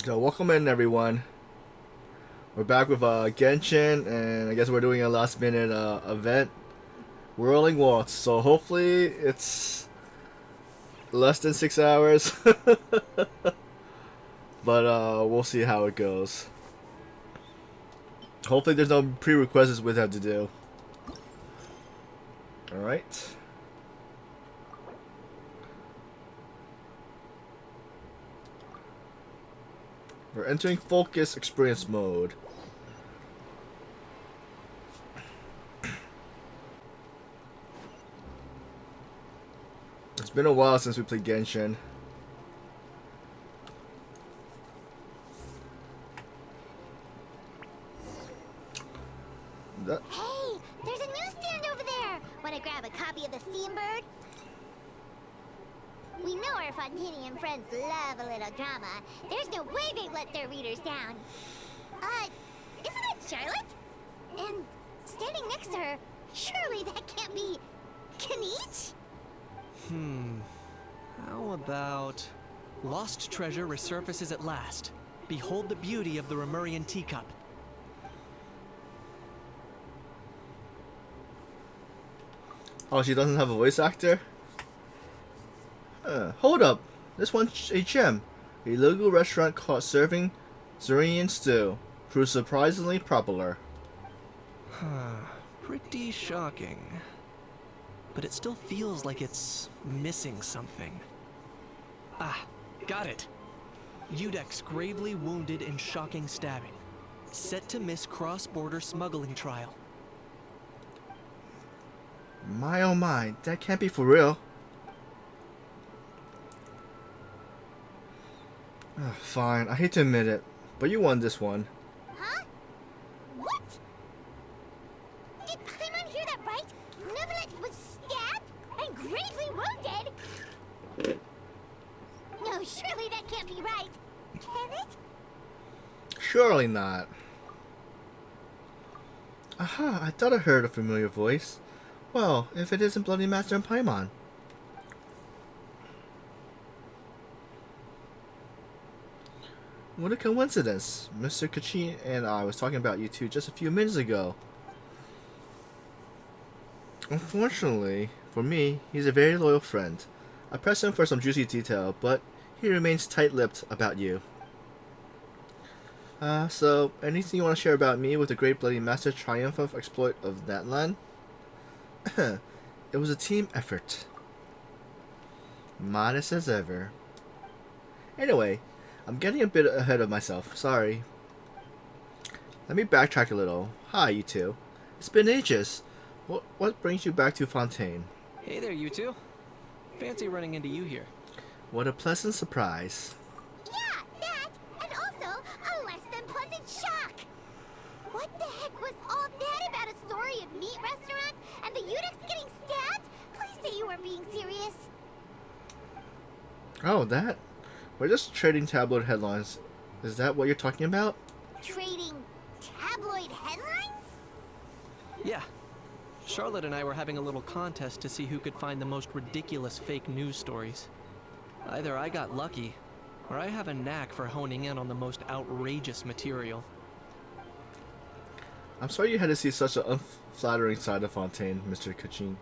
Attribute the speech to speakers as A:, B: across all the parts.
A: So welcome in everyone. We're back with Genshin, and I guess we're doing a last minute event, Whirling Waltz. So hopefully it's less than 6 hours, but we'll see how it goes. Hopefully there's no prerequisites we have to do. All right. We're entering focus experience mode. It's been a while since we played Genshin.
B: Hey, there's a newsstand over there. Want to grab a copy of the Steambird? We know our Fontanian friends love a little drama. There's no way they let their readers down. Isn't that Charlotte? And standing next to her, surely that can't be Kaniche?
C: How about... Lost treasure resurfaces at last. Behold the beauty of the Remurian teacup.
A: Oh, she doesn't have a voice actor? Hold up. This one's a gem. A local restaurant called Serving Syrian Stew. Proved surprisingly popular.
C: Pretty shocking. But it still feels like it's missing something. Ah, got it. Udex gravely wounded in shocking stabbing. Set to miss cross-border smuggling trial.
A: My oh my, that can't be for real. Fine, I hate to admit it, but you won this one.
B: Huh? What? Did Paimon hear that right? Neverlet was stabbed and gravely wounded? No, surely that can't be right. Can it?
A: Surely not. Aha, I thought I heard a familiar voice. Well, if it isn't Bloody Master and Paimon. What a coincidence. Mr. Kachin and I was talking about you two just a few minutes ago. Unfortunately, for me, he's a very loyal friend. I pressed him for some juicy detail, but he remains tight-lipped about you. So, anything you want to share about me with the Great Bloody Master triumphant exploit of Natlan? It was a team effort. Modest as ever. Anyway, I'm getting a bit ahead of myself. Sorry. Let me backtrack a little. Hi, you two. It's been ages. What brings you back to Fontaine?
C: Hey there, you two. Fancy running into you here.
A: What a pleasant surprise.
B: Yeah, that, and also a less than pleasant shock. What the heck was all that about a story of meat restaurant and the Udex getting stabbed? Please say you weren't being serious.
A: Oh, that? We're just trading tabloid headlines. Is that what you're talking about?
B: Trading tabloid headlines?
C: Yeah. Charlotte and I were having a little contest to see who could find the most ridiculous fake news stories. Either I got lucky, or I have a knack for honing in on the most outrageous material.
A: I'm sorry you had to see such an unflattering side of Fontaine, Mr. Kachin.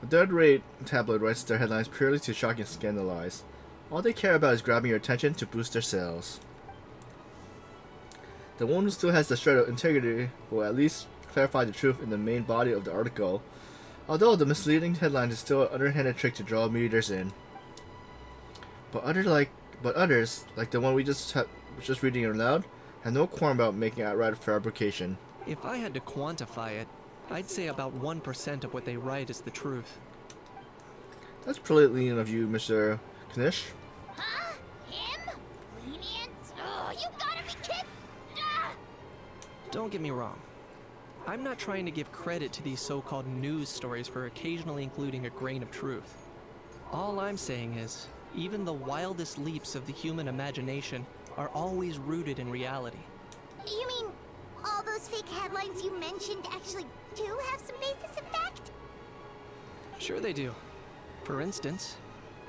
A: The third-rate tabloid writes their headlines purely to shock and scandalize. All they care about is grabbing your attention to boost their sales. The one who still has the shred of integrity will at least clarify the truth in the main body of the article, although the misleading headline is still an underhanded trick to draw readers in. But others, like the one we just reading aloud, have no qualm about making outright fabrication.
C: If I had to quantify it, I'd say about 1% of what they write is the truth.
A: That's pretty lenient of you, Mr. Knish.
B: Huh? Him? Lenient? Oh, you gotta be kidding! Ah!
C: Don't get me wrong. I'm not trying to give credit to these so-called news stories for occasionally including a grain of truth. All I'm saying is, even the wildest leaps of the human imagination are always rooted in reality.
B: You mean all those fake headlines you mentioned actually do have some basis in fact?
C: Sure they do. For instance,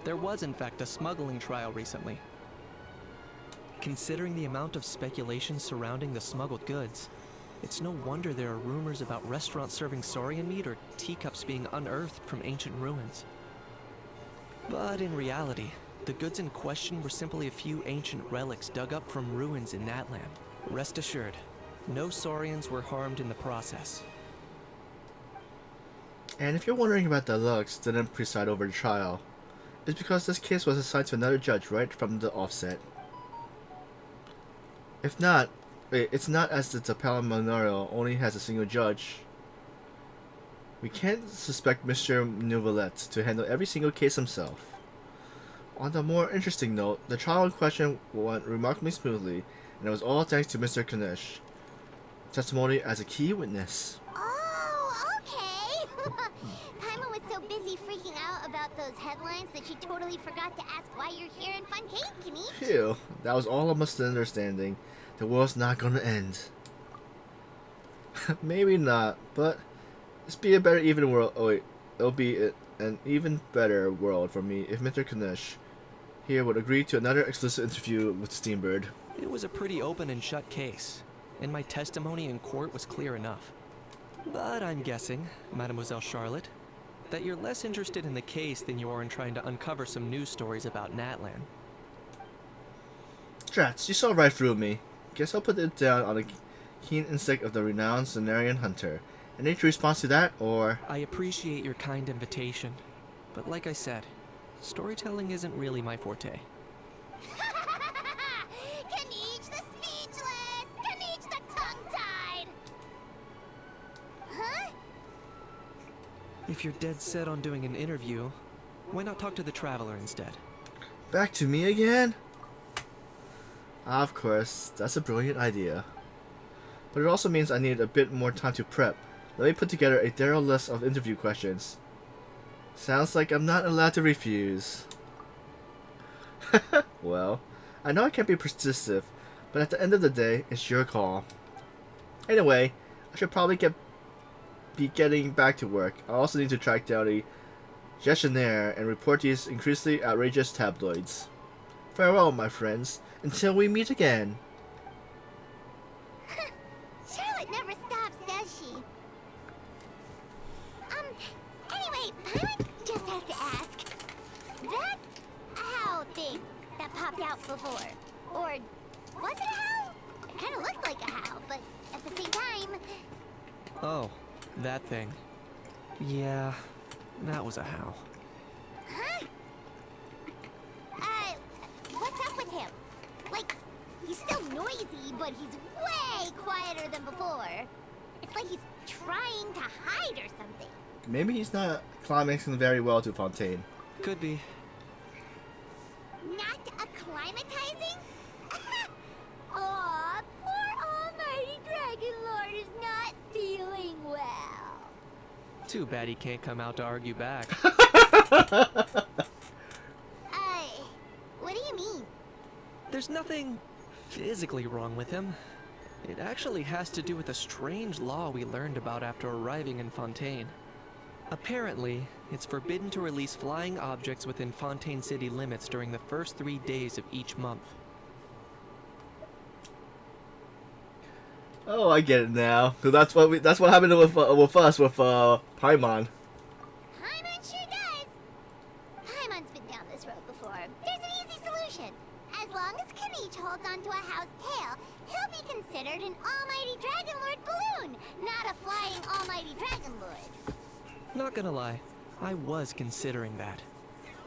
C: there was in fact a smuggling trial recently. Considering the amount of speculation surrounding the smuggled goods, it's no wonder there are rumors about restaurants serving saurian meat or teacups being unearthed from ancient ruins. But in reality, the goods in question were simply a few ancient relics dug up from ruins in that land. Rest assured, no saurians were harmed in the process.
A: And if you're wondering about the Lux didn't preside over the trial, it's because this case was assigned to another judge right from the offset. If not, it's not as the Tapala Memorial only has a single judge. We can't suspect Mr. Nouvelette to handle every single case himself. On the more interesting note, the trial in question went remarkably smoothly, and it was all thanks to Mr. Kanish. Testimony as a key witness.
B: Oh, okay. Paimon was so busy freaking out about those headlines that she totally forgot to ask why you're here in Fontaine, Kanish.
A: Phew, that was all a misunderstanding. The world's not gonna end. Maybe not, but it's be a better even world. Oh wait, it'll be an even better world for me if Mr. Kanish here would agree to another exclusive interview with Steambird.
C: It was a pretty open and shut case, and my testimony in court was clear enough. But I'm guessing, Mademoiselle Charlotte, that you're less interested in the case than you are in trying to uncover some news stories about Natlan.
A: Drats, you saw right through me. Guess I'll put it down on the keen instinct of the renowned Cenarian hunter. Any response to that, or...?
C: I appreciate your kind invitation, but like I said, storytelling isn't really my forte.
B: Kanish the speechless! Kanish the tongue-tied! Huh?
C: If you're dead set on doing an interview, why not talk to the Traveler instead?
A: Back to me again? Of course, that's a brilliant idea. But it also means I need a bit more time to prep. Let me put together a thorough list of interview questions. Sounds like I'm not allowed to refuse. Well, I know I can't be persistent, but at the end of the day, it's your call. Anyway, I should probably be getting back to work. I also need to track down a gestionnaire and report these increasingly outrageous tabloids. Farewell, my friends, until we meet again.
B: Charlotte never stops, does she? Anyway, Paimon just has to ask. That owl thing that popped out before, or was it a howl? It kind of looked like a howl, but at the same time...
C: Oh, that thing. Yeah, that was a howl.
B: Huh? What's up with him? Like, he's still noisy, but he's way quieter than before. It's like he's trying to hide or something.
A: Maybe he's not climaxing very well to Fontaine.
C: Could be.
B: Not acclimatizing? Aw, poor Almighty Dragon Lord is not feeling well.
C: Too bad he can't come out to argue back.
B: What do you mean?
C: There's nothing physically wrong with him. It actually has to do with a strange law we learned about after arriving in Fontaine. Apparently, it's forbidden to release flying objects within Fontaine city limits during the first 3 days of each month.
A: Oh, I get it now. Cause that's what happened with us with Paimon.
B: Paimon sure does. Paimon's been down this road before. There's an easy solution. As long as Kanish holds onto a house tail, he'll be considered an Almighty Dragon Lord balloon, not a flying Almighty Dragon Lord.
C: Not gonna lie, I was considering that.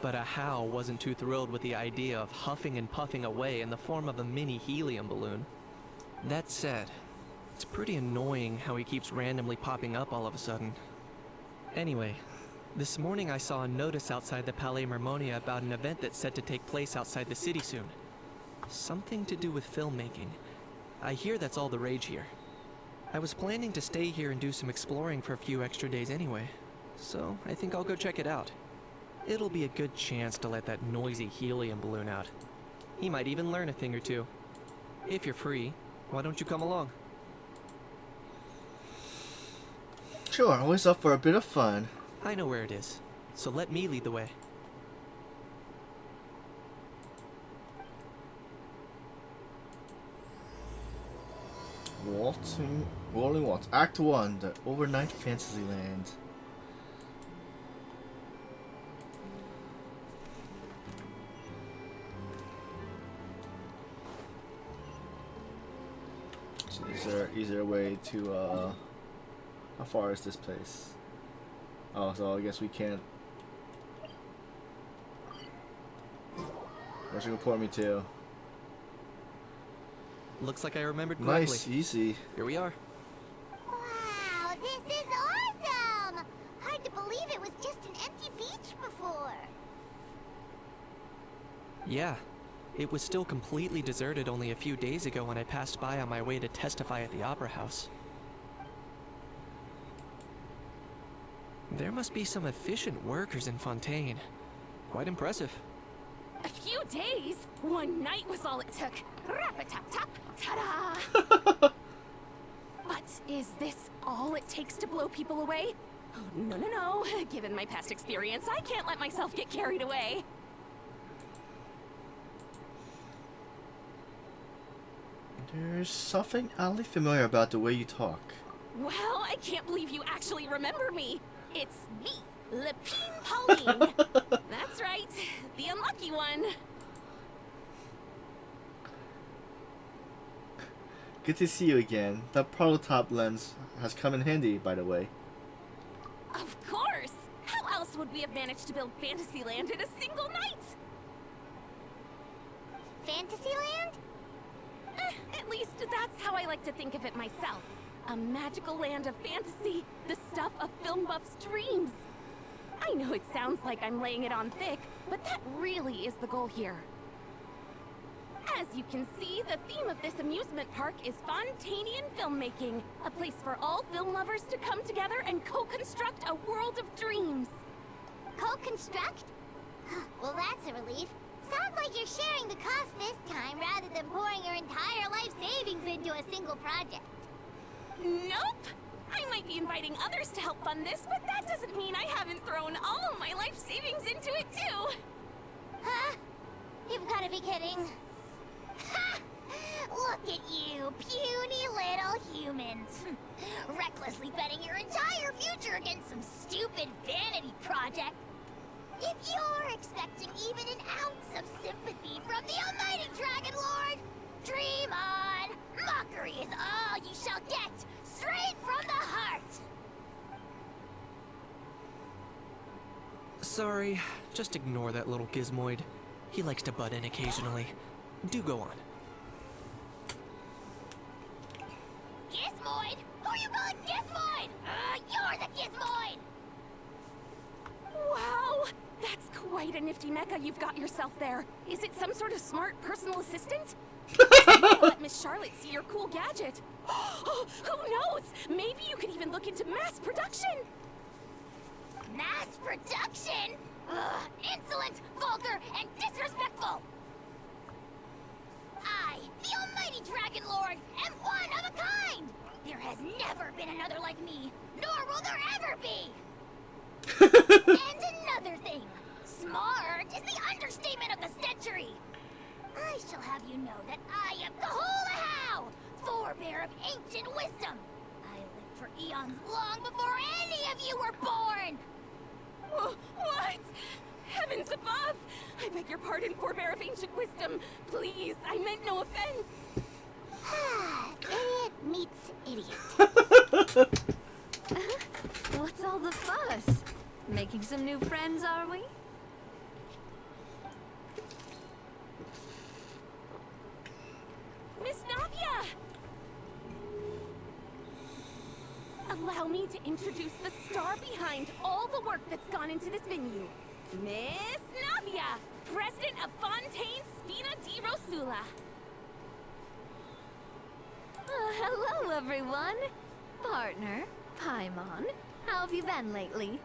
C: But Ahau wasn't too thrilled with the idea of huffing and puffing away in the form of a mini helium balloon. That said, it's pretty annoying how he keeps randomly popping up all of a sudden. Anyway, this morning I saw a notice outside the Palais Mermonia about an event that's set to take place outside the city soon. Something to do with filmmaking. I hear that's all the rage here. I was planning to stay here and do some exploring for a few extra days anyway, so I think I'll go check it out. It'll be a good chance to let that noisy helium balloon out. He might even learn a thing or two. If you're free, why don't you come along?
A: Sure, always up for a bit of fun.
C: I know where it is, so let me lead the way.
A: Whirling Waltz, Act 1, the Overnight Fantasyland. Is there a way to, how far is this place? Oh, so I guess we can't. Where's it gonna pour me to?
C: Looks like I remembered correctly.
A: Nice, easy.
C: Here we are.
B: Wow, this is awesome! Hard to believe it was just an empty beach before.
C: Yeah. It was still completely deserted only a few days ago when I passed by on my way to testify at the Opera House. There must be some efficient workers in Fontaine. Quite impressive.
D: A few days? One night was all it took. Rap-a-tap-tap, ta-da! But is this all it takes to blow people away? Oh, no, no, no. Given my past experience, I can't let myself get carried away.
A: There's something oddly familiar about the way you talk.
D: Well, I can't believe you actually remember me. It's me, Lepine Pauline. That's right, the unlucky one.
A: Good to see you again. That prototype lens has come in handy, by the way.
D: Of course! How else would we have managed to build Fantasyland in a single night?
B: Fantasyland?
D: At least that's how I like to think of it myself. A magical land of fantasy, the stuff of film buffs' dreams. I know it sounds like I'm laying it on thick, but that really is the goal here. As you can see, the theme of this amusement park is Fontainian filmmaking, a place for all film lovers to come together and co-construct a world of dreams.
B: Co-construct? Well, that's a relief. Sounds like you're sharing the cost this time rather than pouring your entire life savings into a single project.
D: Nope! I might be inviting others to help fund this, but that doesn't mean I haven't thrown all of my life savings into it too!
B: Huh? You've gotta be kidding. Ha! Look at you, puny little humans. Recklessly betting your entire future against some stupid vanity project. If you're expecting even an ounce of sympathy from the almighty Dragon Lord, dream on! Mockery is all you shall get, straight from the heart!
C: Sorry, just ignore that little gizmoid. He likes to butt in occasionally. Do go on.
B: Gizmoid? Who are you calling Gizmoid? You're the Gizmoid!
D: Wow! That's quite a nifty mecha you've got yourself there. Is it some sort of smart personal assistant? Let Miss Charlotte see your cool gadget. Who knows? Maybe you could even look into mass production.
B: Mass production? Ugh, insolent, vulgar, and disrespectful! I, the almighty Dragon Lord, am one of a kind! There has never been another like me, nor will there ever be! And another thing, smart is the understatement of the century! I shall have you know that I am Kahulahow, forebear of ancient wisdom! I lived for eons long before any of you were born!
D: What? Heavens above! I beg your pardon, forebear of ancient wisdom. Please, I meant no offense.
B: Idiot meets idiot.
E: What's all the fuss? Making some new friends, are we?
D: Miss Navia! Allow me to introduce the star behind all the work that's gone into this venue. Miss Navia, president of Fontaine Spina di Rosula.
E: Hello, everyone. Partner, Paimon, how have you been lately?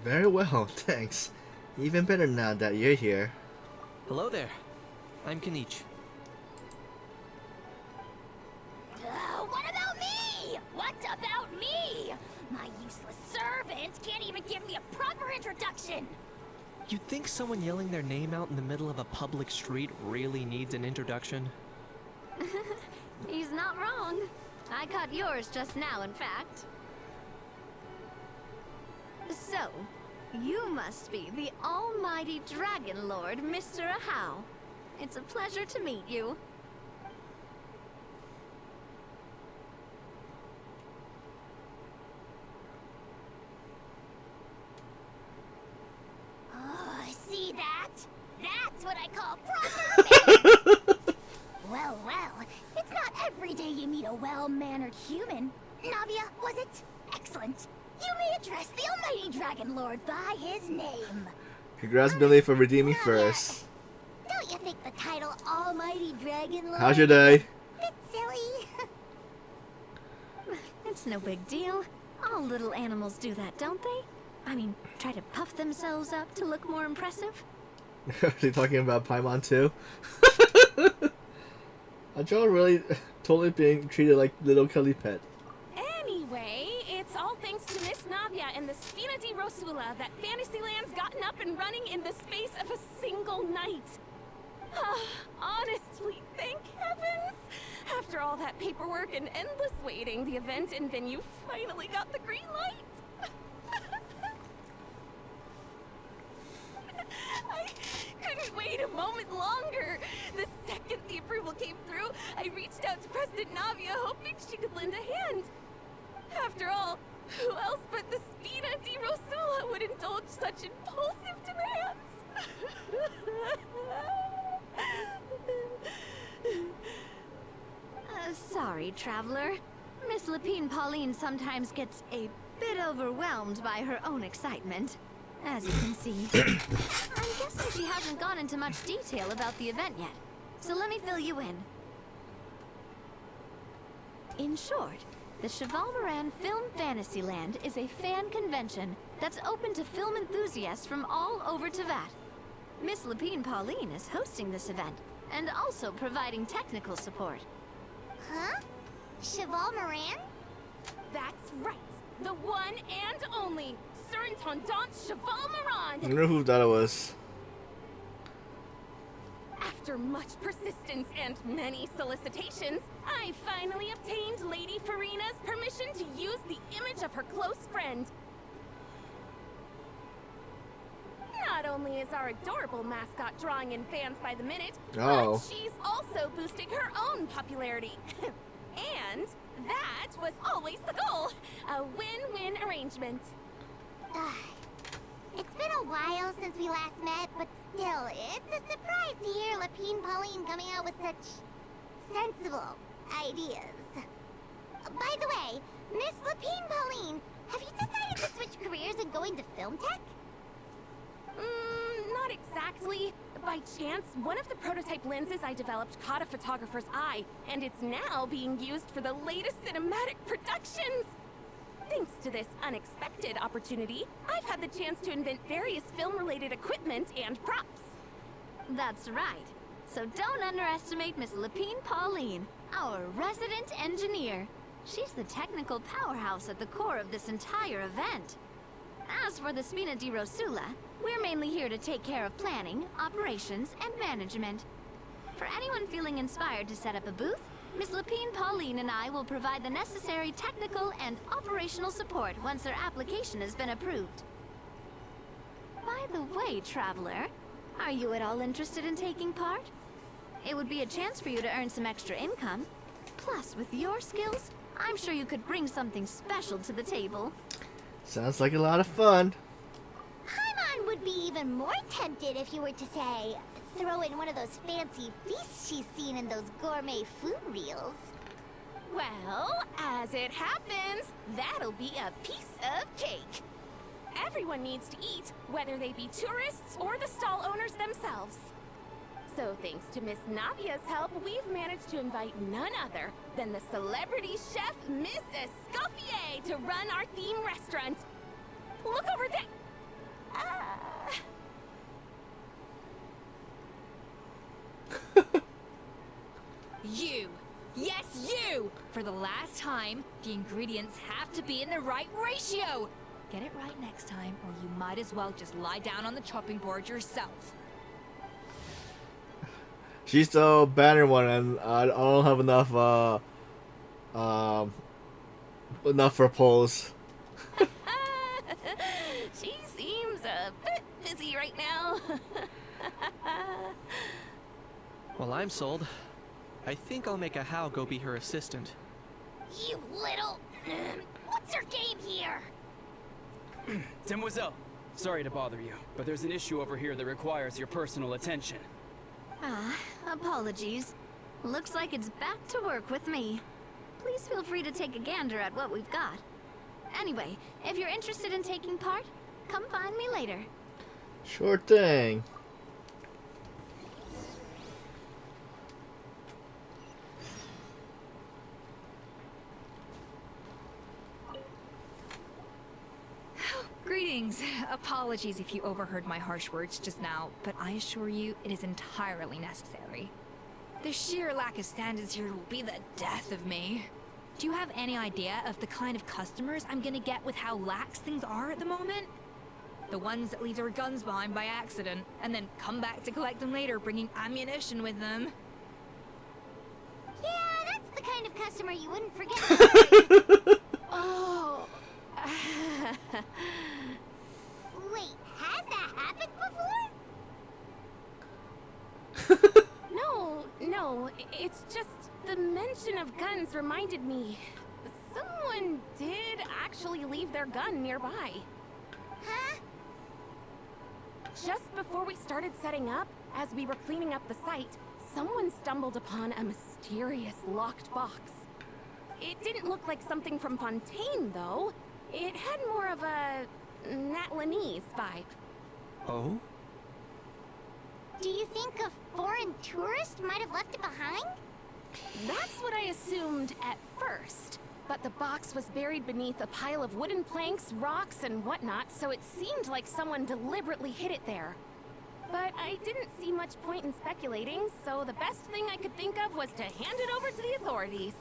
A: Very well, thanks. Even better now that you're here.
C: Hello there. I'm Kenichi.
B: What about me? What about me? My useless servant can't even give me a proper introduction.
C: You'd think someone yelling their name out in the middle of a public street really needs an introduction.
E: He's not wrong. I caught yours just now, in fact. So, you must be the almighty Dragon Lord, Mr. Ahau. It's a pleasure to meet you.
B: Oh, see that? That's what I call proper manners. Well, it's not every day you meet a well-mannered human. Navia, was it? Excellent. You may address the almighty Dragon Lord by his name.
A: Congrats, Billy, for redeeming first.
B: Don't you think the title Almighty Dragon Lord
A: How's your day?
B: bit silly?
E: It's no big deal. All little animals do that, don't they? I mean, try to puff themselves up to look more impressive.
A: Are you talking about Paimon too? Are y'all really totally being treated like little cuddly pet?
D: Anyway, it's all thanks to Miss Navia and the Spina di Rosula that Fantasyland's gotten up and running in the space of a single night. Honestly, thank heavens! After all that paperwork and endless waiting, the event and venue finally got the green light. I couldn't wait a moment longer. The second the approval came through, I reached out to President Navia, hoping she could lend a hand. After all, who else but the Spina di Rosula would indulge such impulsive demands?
E: Sorry, traveler. Miss Lapine Pauline sometimes gets a bit overwhelmed by her own excitement. As you can see. I'm guessing she hasn't gone into much detail about the event yet. So let me fill you in. In short, the Cheval Moran Film Fantasyland is a fan convention that's open to film enthusiasts from all over Teyvat. Miss Lapine Pauline is hosting this event, and also providing technical support.
B: Huh? Cheval Moran?
D: That's right. The one and only Surintendant Cheval
A: I
D: Moran.
A: wonder who that was.
D: After much persistence and many solicitations, I finally obtained Lady Farina's permission to use the image of her close friend. Not only is our adorable mascot drawing in fans by the minute,
A: Oh.
D: but she's also boosting her own popularity. And that was always the goal. A win-win arrangement.
B: It's been a while since we last met, but still, it's a surprise to hear Lapine Pauline coming out with such sensible ideas. By the way, Miss Lapine Pauline, have you decided to switch careers and go into film tech?
D: Not exactly. By chance, one of the prototype lenses I developed caught a photographer's eye, and it's now being used for the latest cinematic productions. Thanks to this unexpected opportunity, I've had the chance to invent various film-related equipment and props.
E: That's right. So don't underestimate Miss Lapine Pauline, our resident engineer. She's the technical powerhouse at the core of this entire event. As for the Spina di Rosula, we're mainly here to take care of planning, operations, and management. For anyone feeling inspired to set up a booth, Miss Lapine Pauline and I will provide the necessary technical and operational support once their application has been approved. By the way, traveler, are you at all interested in taking part? It would be a chance for you to earn some extra income. Plus, with your skills, I'm sure you could bring something special to the table.
A: Sounds like a lot of fun.
B: Paimon would be even more tempted if you were to say, throw in one of those fancy feasts she's seen in those gourmet food reels.
D: Well, as it happens, that'll be a piece of cake. Everyone needs to eat, whether they be tourists or the stall owners themselves. So thanks to Miss Navia's help, we've managed to invite none other than the celebrity chef, Miss Escoffier, to run our theme restaurant. Look over there!
F: You! Yes, you! For the last time, the ingredients have to be in the right ratio! Get it right next time, or you might as well just lie down on the chopping board yourself.
A: She's the banner one, and I don't have enough for polls.
D: She seems a bit busy right now.
C: Well, I'm sold. I think I'll make a How go be her assistant.
B: You little... What's your game here?
G: Demoiselle, sorry to bother you, but there's an issue over here that requires your personal attention.
E: Ah, apologies. Looks like it's back to work with me. Please feel free to take a gander at what we've got. Anyway, if you're interested in taking part, come find me later.
A: Sure thing.
F: Greetings. Apologies if you overheard my harsh words just now, but I assure you it is entirely necessary. The sheer lack of standards here will be the death of me. Do you have any idea of the kind of customers I'm gonna get with how lax things are at the moment? The ones that leave their guns behind by accident, and then come back to collect them later, bringing ammunition with them.
B: Yeah, that's the kind of customer you wouldn't forget.
D: Oh.
B: Wait, has that happened before?
D: No, it's just the mention of guns reminded me. Someone did actually leave their gun nearby.
B: Huh?
D: Just before we started setting up, as we were cleaning up the site, someone stumbled upon a mysterious locked box. It didn't look like something from Fontaine, though. It had more of a Natlanese vibe.
C: Oh?
B: Do you think a foreign tourist might have left it behind?
D: That's what I assumed at first. But the box was buried beneath a pile of wooden planks, rocks, and whatnot, so it seemed like someone deliberately hid it there. But I didn't see much point in speculating, so the best thing I could think of was to hand it over to the authorities.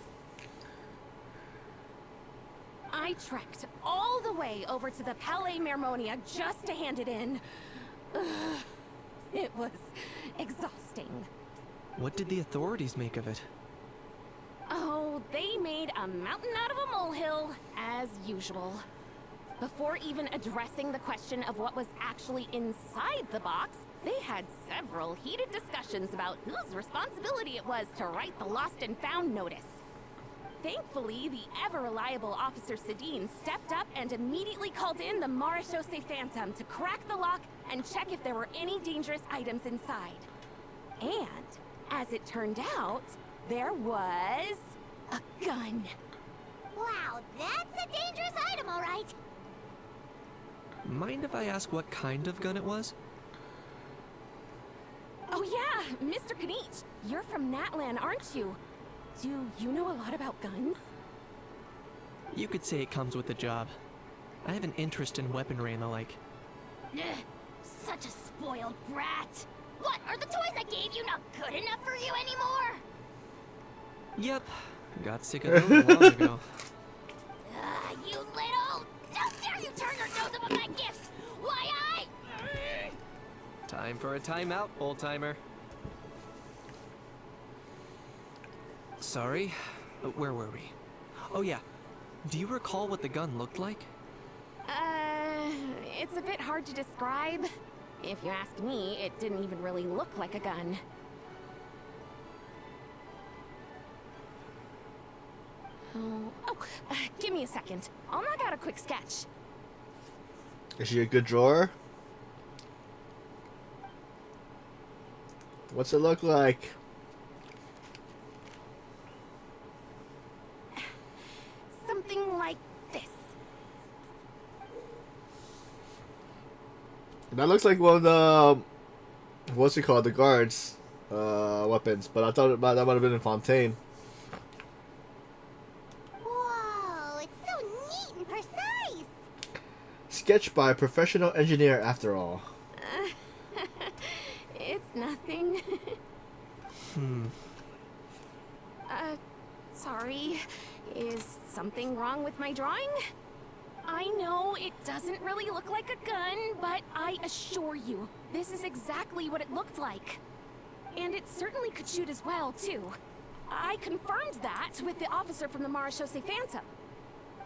D: I trekked all the way over to the Palais Mermonia just to hand it in. Ugh, it was exhausting.
C: What did the authorities make of it?
D: Oh, they made a mountain out of a molehill, as usual. Before even addressing the question of what was actually inside the box, they had several heated discussions about whose responsibility it was to write the lost and found notice. Thankfully, the ever-reliable Officer Sedine stepped up and immediately called in the Marechaussee Phantom to crack the lock and check if there were any dangerous items inside. And, as it turned out, there was a gun.
B: Wow, that's a dangerous item, all right.
C: Mind if I ask what kind of gun it was?
D: Oh yeah, Mr. Kanich, you're from Natlan, aren't you? Do you know a lot about guns?
C: You could say it comes with the job. I have an interest in weaponry and the like.
B: Ugh, such a spoiled brat. What, are the toys I gave you not good enough for you anymore?
C: Yep, got sick of those long ago.
B: You little... How dare you turn your nose up at my gifts? Why I...
C: Time for a timeout, old-timer. Sorry, where were we? Oh yeah, do you recall what the gun looked like?
D: It's a bit hard to describe. If you ask me, it didn't even really look like a gun. Give me a second. I'll knock out a quick sketch.
A: Is she a good drawer? What's it look like?
D: Something like this.
A: That looks like one of the... What's it called? The guards' weapons. But I thought that might have been in Fontaine.
B: Whoa, it's so neat and precise.
A: Sketched by a professional engineer after all.
D: It's nothing. Sorry. Is something wrong with my drawing? I know it doesn't really look like a gun, but I assure you, this is exactly what it looked like. And it certainly could shoot as well, too. I confirmed that with the officer from the Marechaussee Phantom.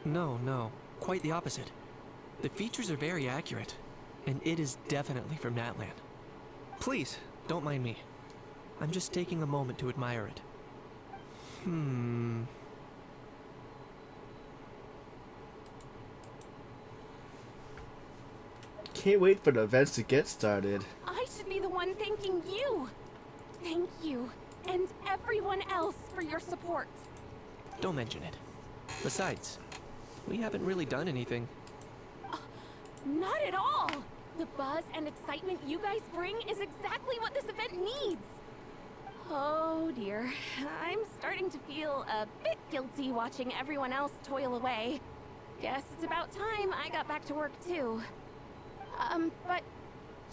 C: No, quite the opposite. The features are very accurate, and it is definitely from Natland. Please, don't mind me. I'm just taking a moment to admire it.
A: Can't wait for the events to get started.
D: I should be the one thanking you. Thank you, and everyone else for your support.
C: Don't mention it. Besides, we haven't really done anything.
D: Not at all! The buzz and excitement you guys bring is exactly what this event needs. Oh dear, I'm starting to feel a bit guilty watching everyone else toil away. Guess it's about time I got back to work too. But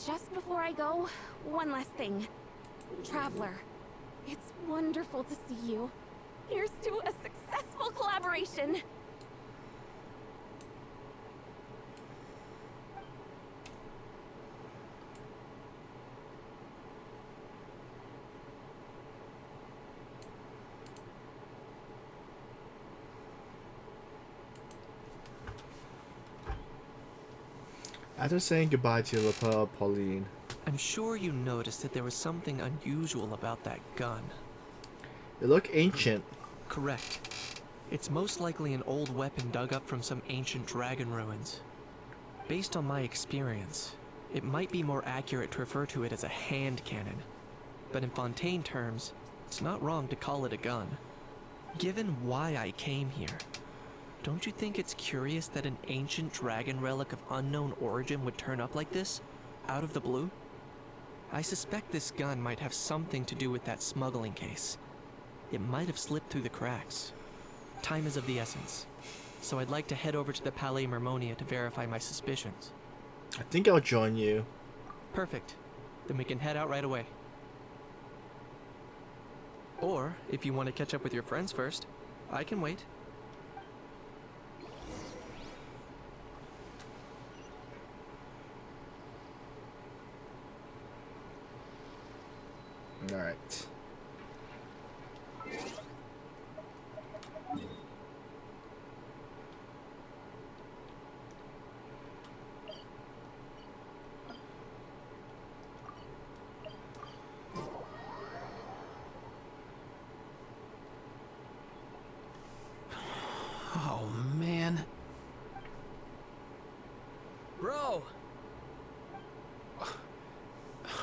D: just before I go, one last thing. Traveler, it's wonderful to see you. Here's to a successful collaboration.
A: After saying goodbye to Lapel Pauline,
C: I'm sure you noticed that there was something unusual about that gun.
A: it looked ancient.
C: Correct. It's most likely an old weapon dug up from some ancient dragon ruins. Based on my experience, it might be more accurate to refer to it as a hand cannon. But in Fontaine terms, it's not wrong to call it a gun. Given why I came here, don't you think it's curious that an ancient dragon relic of unknown origin would turn up like this, out of the blue? I suspect this gun might have something to do with that smuggling case. It might have slipped through the cracks. Time is of the essence, so I'd like to head over to the Palais Mermonia to verify my suspicions.
A: I think I'll join you.
C: Perfect. Then we can head out right away. Or, if you want to catch up with your friends first, I can wait.
A: Alright.
H: Oh, man.
G: Bro!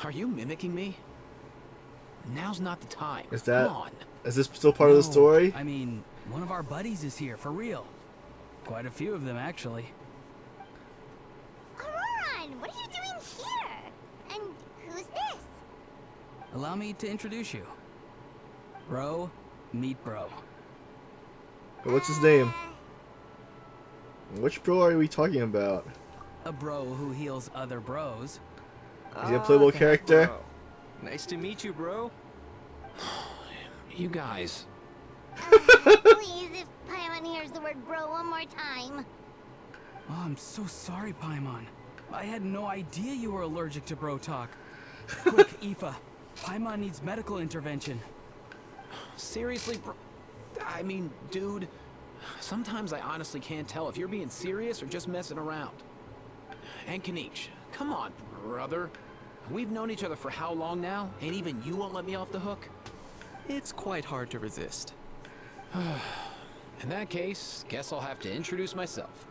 H: Are you mimicking me? Now's not the time.
A: Is that-
H: Come on.
A: Is this still part of the story?
G: I mean, one of our buddies is here, for real. Quite a few of them, actually.
B: Auroran, what are you doing here? And who's this?
G: Allow me to introduce you. Bro, meet bro.
A: What's his name? Which bro are we talking about?
G: A bro who heals other bros.
A: Is he a playable character?
C: Nice to meet you, bro.
H: You guys.
B: Please, if Paimon hears the word bro one more time.
G: Oh, I'm so sorry, Paimon. I had no idea you were allergic to bro talk. Quick, Aoife. Paimon needs medical intervention.
H: Seriously, bro? I mean, dude, sometimes I honestly can't tell if you're being serious or just messing around. And Kanish, come on, brother. We've known each other for how long now, and even you won't let me off the hook?
C: It's quite hard to resist.
H: In that case, guess I'll have to introduce myself.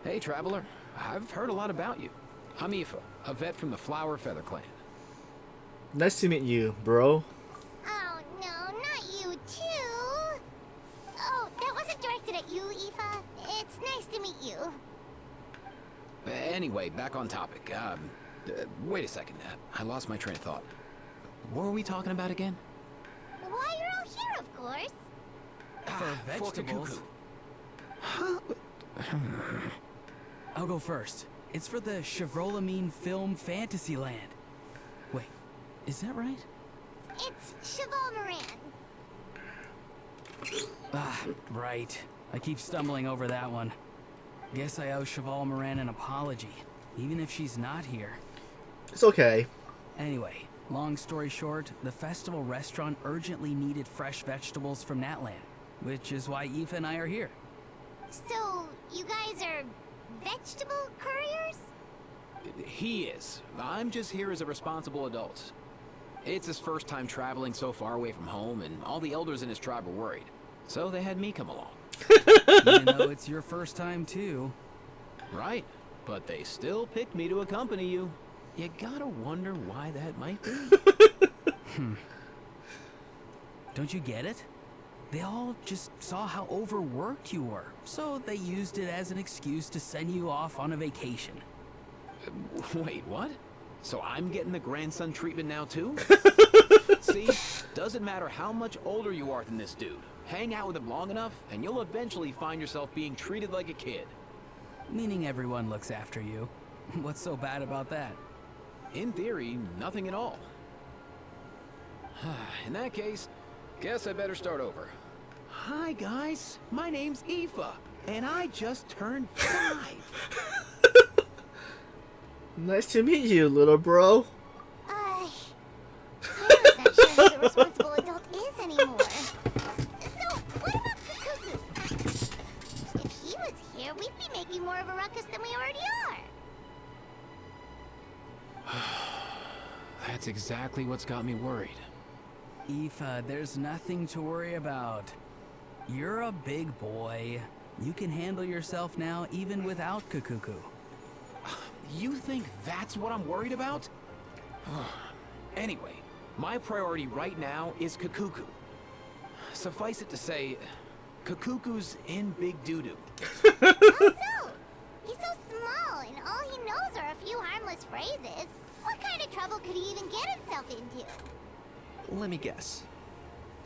H: Hey, traveler, I've heard a lot about you. I'm Aoife, a vet from the Flower Feather Clan.
A: Nice to meet you, bro.
B: Oh no, not you too. Oh, that wasn't directed at you, Aoife. It's nice to meet you.
H: Anyway, back on topic. Wait a second. I lost my train of thought. What were we talking about again?
B: Why, you're all here, of course.
G: For
H: Fork a
G: vegetables.
H: cuckoo.
G: I'll go first. It's for the Chevrolamine Film Fantasyland. Wait, is that right?
B: It's Cheval Moran.
G: Ah, right. I keep stumbling over that one. Guess I owe Cheval Moran an apology, even if she's not here.
A: It's okay.
G: Anyway, long story short, the festival restaurant urgently needed fresh vegetables from Natlan, which is why Aoife and I are here.
B: So, you guys are vegetable couriers?
H: He is. I'm just here as a responsible adult. It's his first time traveling so far away from home, and all the elders in his tribe were worried. So they had me come along.
G: Even though it's your first time too.
H: Right, but they still picked me to accompany you. You gotta wonder why that might be.
G: Don't you get it? They all just saw how overworked you were, so they used it as an excuse to send you off on a vacation.
H: Wait, what? So I'm getting the grandson treatment now too? See, doesn't matter how much older you are than this dude. Hang out with him long enough, and you'll eventually find yourself being treated like a kid.
G: Meaning everyone looks after you. What's so bad about that?
H: In theory, nothing at all. In that case, guess I better start over. Hi guys, my name's Aoife, and I just turned 5.
A: Nice to meet you, little bro.
B: I'm not sure who the responsible adult is anymore. So, what about Cuckoo? If he was here, we'd be making more of a ruckus than we already are.
H: That's exactly what's got me worried.
G: Aoife, there's nothing to worry about. You're a big boy. You can handle yourself now even without Kakuku.
H: You think that's what I'm worried about? Anyway, my priority right now is Kakuku. Suffice it to say, Kakuku's in big doo-doo.
B: How so? He's so small, and all he knows are a few harmless phrases. What kind of trouble could he even get himself into?
C: Let me guess.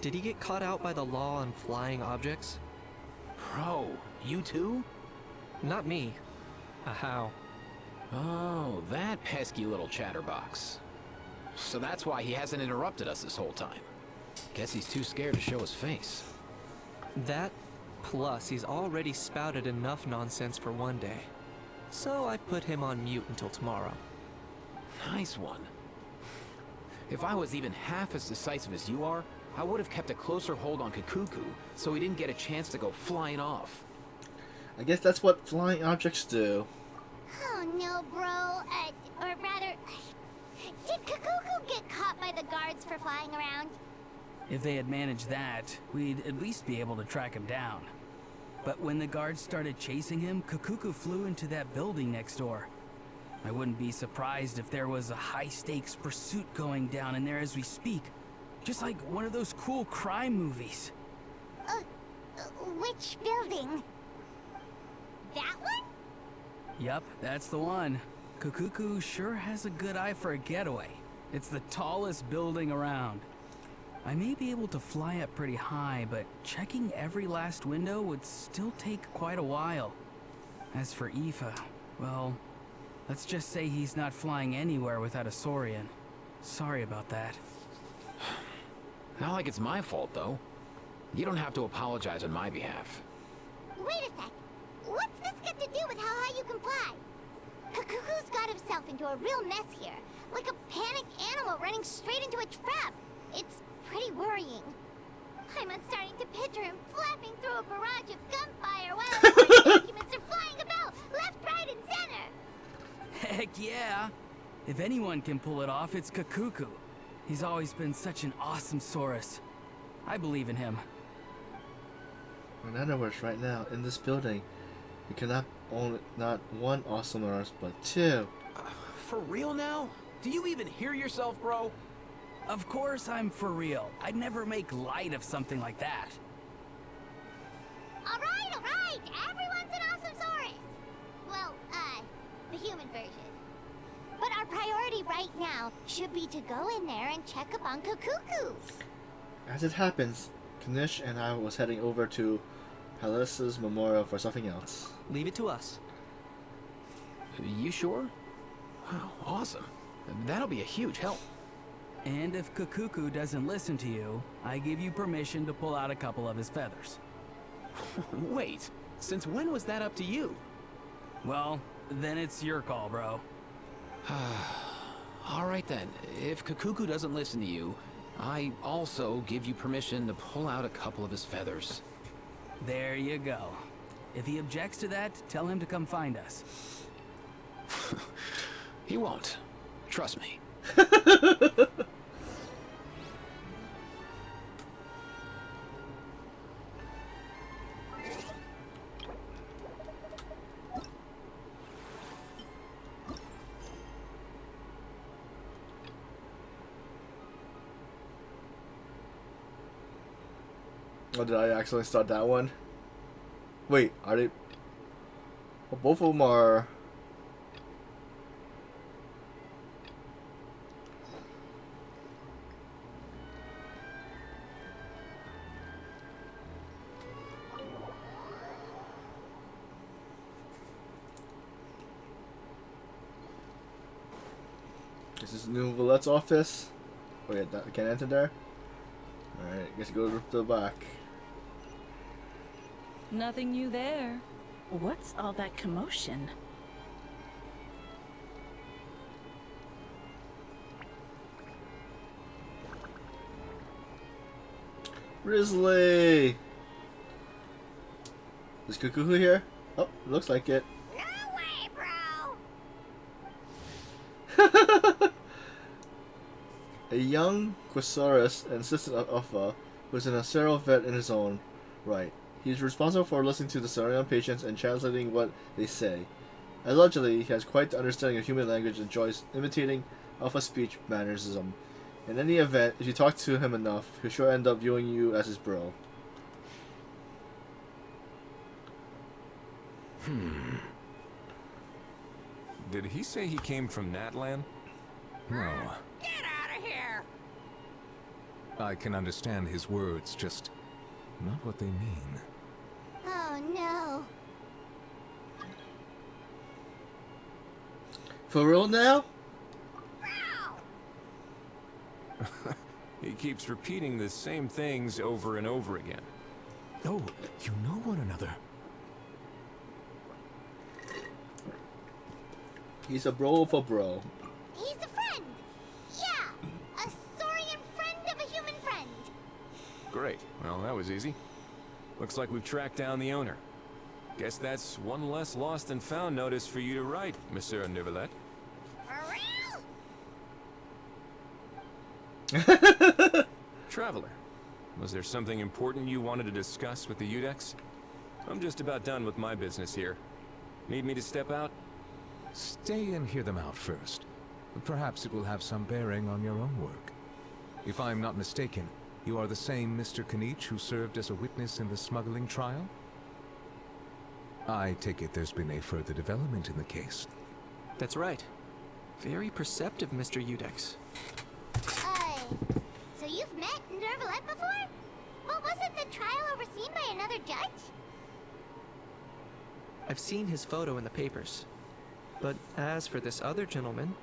C: Did he get caught out by the law on flying objects?
H: Bro, you too?
C: Not me. How?
H: Oh, that pesky little chatterbox. So that's why he hasn't interrupted us this whole time. Guess he's too scared to show his face.
C: That, plus he's already spouted enough nonsense for one day. So I put him on mute until tomorrow.
H: Nice one. If I was even half as decisive as you are, I would have kept a closer hold on Kakuku so he didn't get a chance to go flying off.
A: I guess that's what flying objects do.
B: Oh no, bro. Or rather, did Kakuku get caught by the guards for flying around?
G: If they had managed that, we'd at least be able to track him down. But when the guards started chasing him, Kakuku flew into that building next door. I wouldn't be surprised if there was a high-stakes pursuit going down in there as we speak. Just like one of those cool crime movies.
B: Which building? That one?
G: Yup, that's the one. Kakuku sure has a good eye for a getaway. It's the tallest building around. I may be able to fly up pretty high, but checking every last window would still take quite a while. As for Aoife, well, let's just say he's not flying anywhere without a Saurian. Sorry about that.
H: Not like it's my fault, though. You don't have to apologize on my behalf.
B: Wait a sec. What's this got to do with how high you can fly? Kakuku's got himself into a real mess here. Like a panicked animal running straight into a trap. It's pretty worrying. I'm starting to picture him flapping through a barrage of gunfire while important documents are flying about, left, right, and center.
G: Heck yeah! If anyone can pull it off, it's Kakuku. He's always been such an awesome Saurus. I believe in him.
A: In other words, right now, in this building, you cannot own not one awesome Saurus, but 2.
H: For real now? Do you even hear yourself, bro?
G: Of course I'm for real. I'd never make light of something like that.
B: All right. Everyone's an awesome Saurus. Well, the human version. But our priority right now should be to go in there and check up on Kakuku.
A: As it happens, Kanish and I was heading over to Palace's memorial for something else.
C: Leave it to us.
H: You sure? Wow, awesome. That'll be a huge help.
G: And if Kakuku doesn't listen to you, I give you permission to pull out a couple of his feathers.
H: Wait, since when was that up to you?
G: Well, then it's your call, bro.
H: Alright then, if Kakuku doesn't listen to you, I also give you permission to pull out a couple of his feathers.
G: There you go. If he objects to that, tell him to come find us.
H: He won't. Trust me.
A: Oh, did I accidentally start that one? Wait, are they... Well, both of them are... This is New Villette's office. Oh yeah, I can't enter there? Alright, guess go to the back.
I: Nothing new there.
J: What's all that commotion?
A: Grizzly! Is Kukuhu here? Oh, looks like it.
B: No way, bro!
A: A young Quasaurus and assistant of Alpha who is an Acero vet in his own right. He is responsible for listening to the Saurian patients and translating what they say. Allegedly, he has quite the understanding of human language and enjoys imitating Alpha speech mannerism. In any event, if you talk to him enough, he'll sure end up viewing you as his bro.
K: Did he say he came from Natlan? No.
B: Get out of here!
K: I can understand his words, just not what they mean.
B: Oh no.
A: For real now?
K: He keeps repeating the same things over and over again. Oh, you know one another.
A: He's a bro for bro.
B: He's a friend! Yeah! A saurian friend of a human friend!
K: Great. Well, that was easy. Looks like we've tracked down the owner. Guess that's one less lost and found notice for you to write, Monsieur Neuvillette.
B: For real?
K: Traveler, was there something important you wanted to discuss with the Udex? I'm just about done with my business here. Need me to step out?
L: Stay and hear them out first. Perhaps it will have some bearing on your own work. If I'm not mistaken, you are the same Mr. Kanich who served as a witness in the smuggling trial? I take it there's been a further development in the case.
C: That's right. Very perceptive, Mr. Udex.
B: So you've met Neuvillette before? Well, wasn't the trial overseen by another judge?
C: I've seen his photo in the papers. But as for this other gentleman...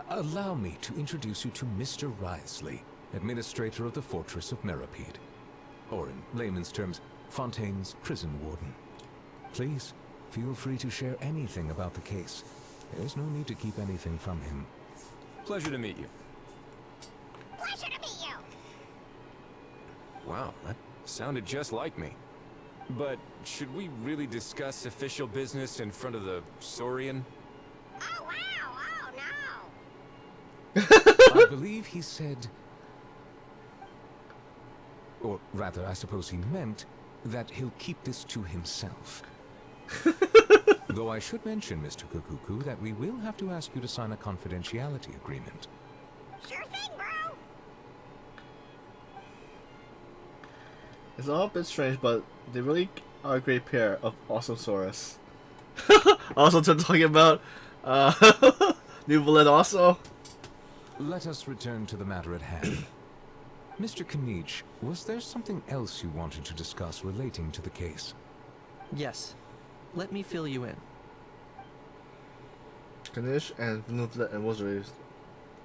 L: Allow me to introduce you to Mr. Wriothesley, administrator of the Fortress of Meripede. Or in layman's terms, Fontaine's prison warden. Please, feel free to share anything about the case. There's no need to keep anything from him.
K: Pleasure to meet you.
B: Pleasure to meet you!
K: Wow, that sounded just like me. But should we really discuss official business in front of the Saurian?
B: Oh wow! Oh
L: I believe he said... Or rather, I suppose he meant that he'll keep this to himself. Though I should mention, Mr. Kukuku, that we will have to ask you to sign a confidentiality agreement.
B: no! Sure thing, bro!
A: It's all a bit strange, but they really are a great pair of awesome Saurus. Also, to talking about New Villette also.
L: Let us return to the matter at hand. Mr. Kanich, was there something else you wanted to discuss relating to the case?
C: Yes. Let me fill you in.
A: Kanish and New Villette and Rosary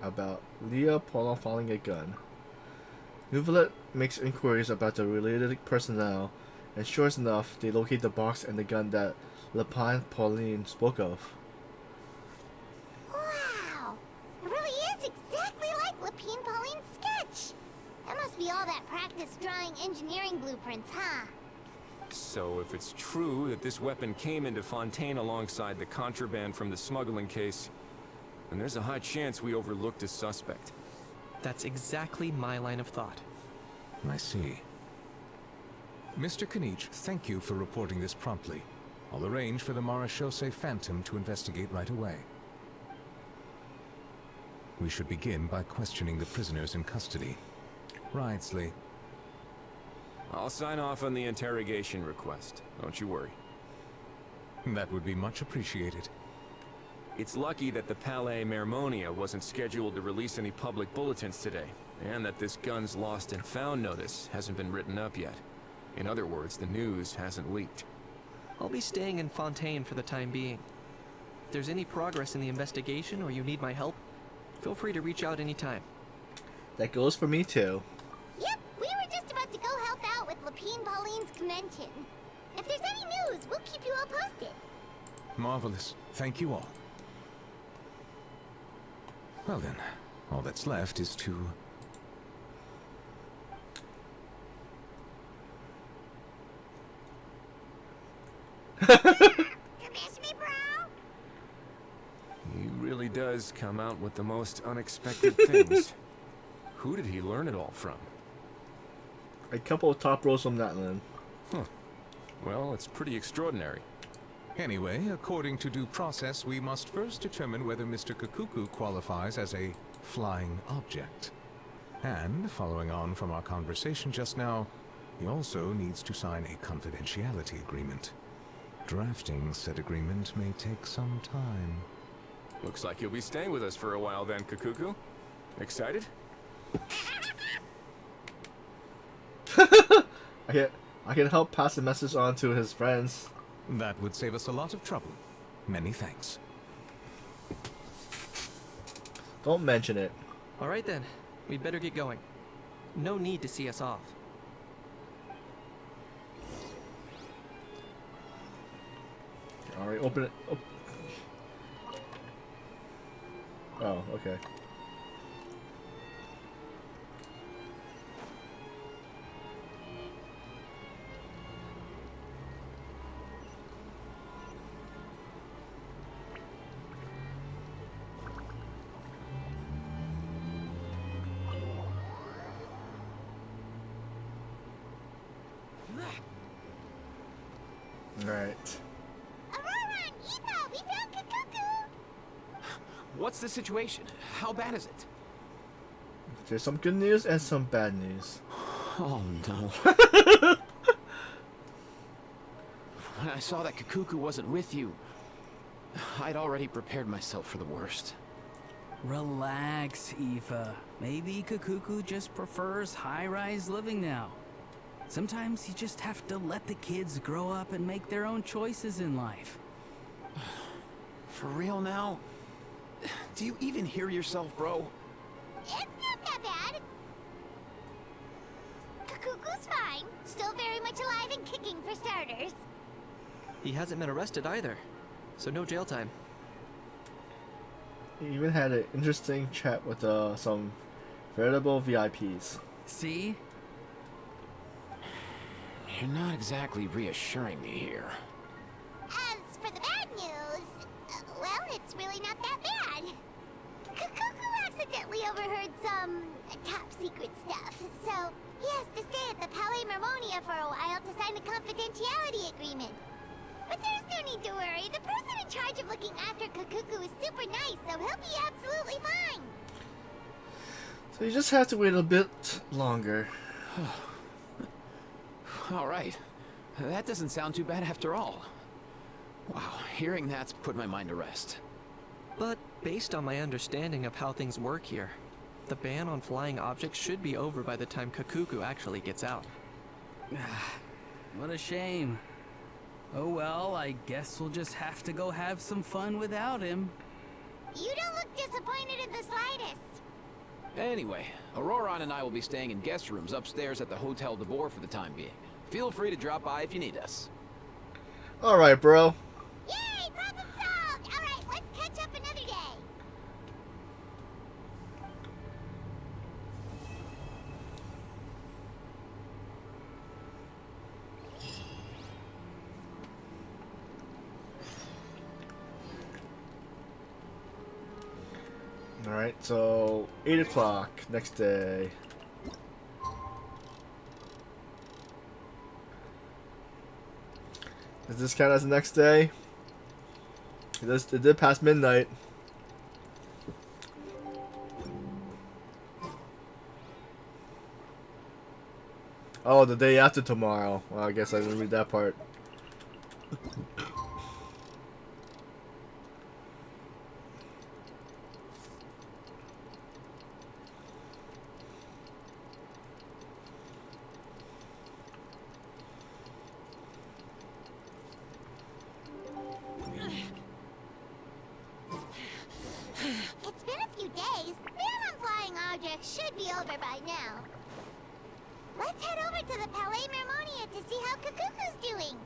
A: about Leah Paula finding a gun. New Villette makes inquiries about the related personnel, and sure enough, they locate the box and the gun that Lapine Pauline spoke of.
B: Wow! It really is exactly like Lapine Pauline's sketch! That must be all that practice drawing engineering blueprints, huh?
K: So if it's true that this weapon came into Fontaine alongside the contraband from the smuggling case, then there's a high chance we overlooked a suspect.
C: That's exactly my line of thought.
L: I see. Mr. Kanich, thank you for reporting this promptly. I'll arrange for the Marechaussee Phantom to investigate right away. We should begin by questioning the prisoners in custody. Ridesley.
K: I'll sign off on the interrogation request. Don't you worry.
L: That would be much appreciated.
K: It's lucky that the Palais Mermonia wasn't scheduled to release any public bulletins today, and that this guns lost and found notice hasn't been written up yet. In other words, the news hasn't leaked.
C: I'll be staying in Fontaine for the time being. If there's any progress in the investigation or you need my help, feel free to reach out anytime.
A: That goes for me too.
B: Yep, we were just about to go help out with Lapine Pauline's convention. If there's any news, we'll keep you all posted.
L: Marvelous. Thank you all. Well then, all that's left is to...
B: You miss me, bro?
K: He really does come out with the most unexpected things. Who did he learn it all from?
A: A couple of top rows from that one.
K: Huh. Well, it's pretty extraordinary.
L: Anyway, according to due process, we must first determine whether Mr. Kakuku qualifies as a flying object. And, following on from our conversation just now, he also needs to sign a confidentiality agreement. Drafting said agreement may take some time.
K: Looks like you'll be staying with us for a while then, Kakuku. Excited?
A: I can help pass the message on to his friends.
L: That would save us a lot of trouble. Many thanks.
A: Don't mention it.
C: Alright then, we'd better get going. No need to see us off.
A: Alright, open it. Oh, okay. Alright.
B: Aurora and Eva, we found Kakuku!
H: What's the situation? How bad is it?
A: There's some good news and some bad news.
H: Oh no. When I saw that Kakuku wasn't with you, I'd already prepared myself for the worst.
G: Relax, Eva. Maybe Kakuku just prefers high-rise living now. Sometimes you just have to let the kids grow up and make their own choices in life.
H: For real now? Do you even hear yourself, bro?
B: It's not that bad. Kakuku's fine. Still very much alive and kicking for starters.
C: He hasn't been arrested either, so no jail time.
A: He even had an interesting chat with some veritable VIPs.
G: See?
H: You're not exactly reassuring me here.
B: As for the bad news, well, it's really not that bad. Kakuku accidentally overheard some top secret stuff, so he has to stay at the Palais Mermonia for a while to sign a confidentiality agreement. But there's no need to worry. The person in charge of looking after Kakuku is super nice, so he'll be absolutely fine.
A: So you just have to wait a bit longer.
H: All right. That doesn't sound too bad after all. Wow, hearing that's put my mind to rest.
C: But based on my understanding of how things work here, the ban on flying objects should be over by the time Kakuku actually gets out.
G: What a shame. Oh well, I guess we'll just have to go have some fun without him.
B: You don't look disappointed in the slightest.
H: Anyway, Auroron and I will be staying in guest rooms upstairs at the Hotel de Boer for the time being. Feel free to drop by if you need us.
A: Alright, bro. Alright, so 8 o'clock next day. Does this count as the next day? It did pass midnight. Oh, the day after tomorrow. Well, I guess I didn't read that part.
B: It's been a few days. Ban on flying objects should be over by now. Let's head over to the Palais Mermonia to see how Kukuku's doing.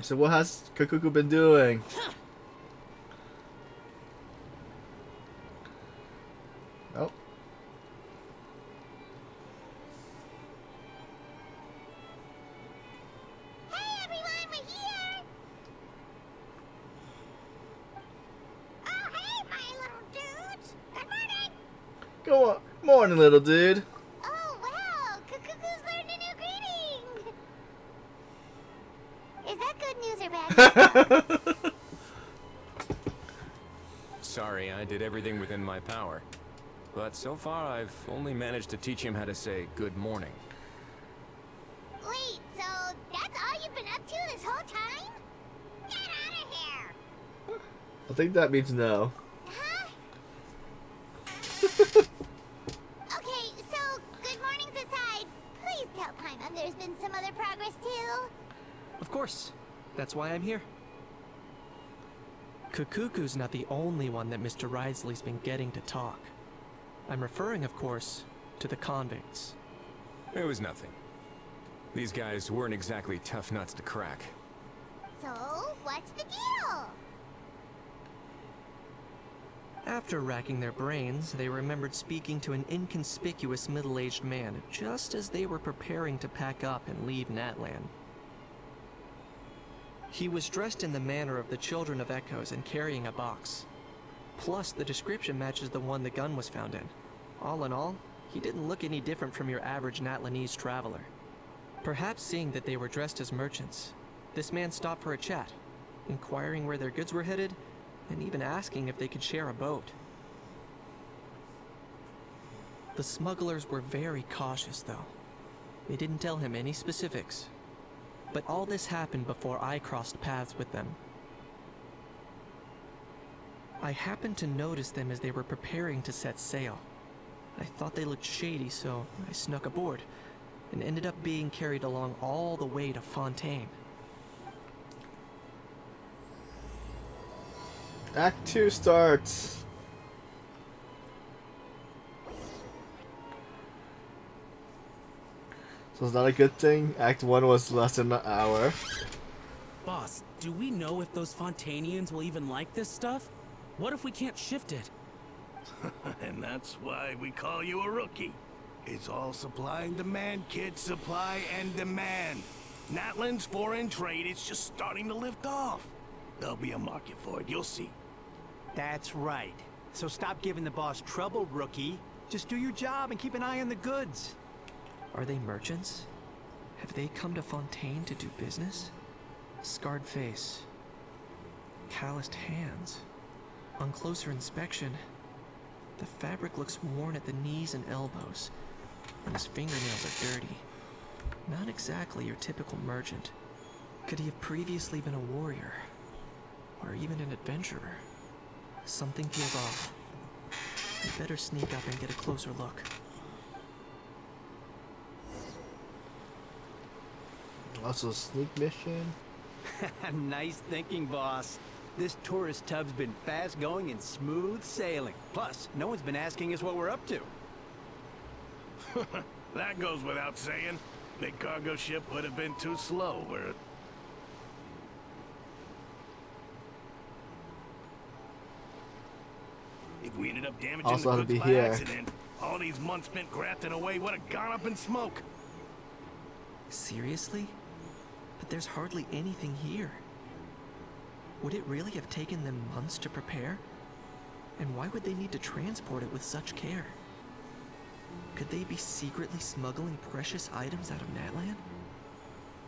A: So what has Kukuku been doing? Oh.
B: Hey everyone, we're here! Oh hey, my little dudes! Good morning!
A: Go on. Morning, little dude.
B: Oh wow, Kukuku's learned a new greeting! Is that good news or bad news?
K: Sorry, I did everything within my power. But so far, I've only managed to teach him how to say good morning.
B: Wait, so that's all you've been up to this whole time? Get out of here!
A: I think that means no.
B: Huh? Okay, so good mornings aside, please tell Paimon there's been some other progress too.
C: Of course. That's why I'm here. Kukuku's not the only one that Mr. Risley's been getting to talk. I'm referring, of course, to the convicts.
K: It was nothing. These guys weren't exactly tough nuts to crack.
B: So, what's the deal?
C: After racking their brains, they remembered speaking to an inconspicuous middle-aged man just as they were preparing to pack up and leave Natlan. He was dressed in the manner of the Children of Echoes and carrying a box. Plus, the description matches the one the gun was found in. All in all, he didn't look any different from your average Natlanese traveler. Perhaps seeing that they were dressed as merchants, this man stopped for a chat, inquiring where their goods were headed, and even asking if they could share a boat. The smugglers were very cautious, though. They didn't tell him any specifics. But all this happened before I crossed paths with them. I happened to notice them as they were preparing to set sail. I thought they looked shady, so I snuck aboard, and ended up being carried along all the way to Fontaine.
A: Act 2 starts. So it's not a good thing. Act 1 was less than an hour.
I: Boss, do we know if those Fontainians will even like this stuff? What if we can't shift it?
M: And that's why we call you a rookie. It's all supply and demand, kid. Supply and demand. Natlan's foreign trade is just starting to lift off. There'll be a market for it, you'll see.
N: That's right. So stop giving the boss trouble, rookie. Just do your job and keep an eye on the goods.
C: Are they merchants? Have they come to Fontaine to do business? Scarred face. Calloused hands. On closer inspection, the fabric looks worn at the knees and elbows, and his fingernails are dirty. Not exactly your typical merchant. Could he have previously been a warrior? Or even an adventurer? Something feels off. I'd better sneak up and get a closer look.
A: Also, sneak mission.
N: Nice thinking, boss. This tourist tub's been fast going and smooth sailing. Plus, no one's been asking us what we're up to.
M: That goes without saying. Big cargo ship would have been too slow. If we ended up damaging
A: Also
M: the
A: had to
M: goods
A: be
M: by
A: here.
M: accident, all these months spent grafting away would have gone up in smoke.
C: Seriously? But there's hardly anything here. Would it really have taken them months to prepare? And why would they need to transport it with such care? Could they be secretly smuggling precious items out of Natlan?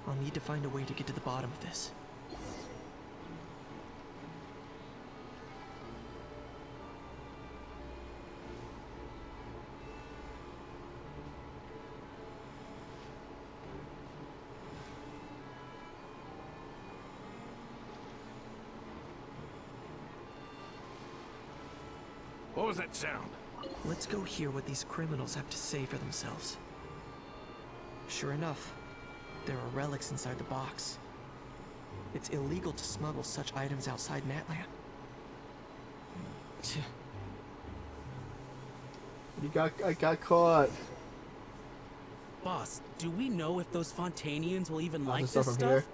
C: I'll need to find a way to get to the bottom of this.
M: What was that sound?
C: Let's go hear what these criminals have to say for themselves. Sure enough, there are relics inside the box. It's illegal to smuggle such items outside Natlan.
A: I got caught.
I: Boss, do we know if those Fontanians will even like
A: stuff
I: this
A: from
I: stuff?
A: here.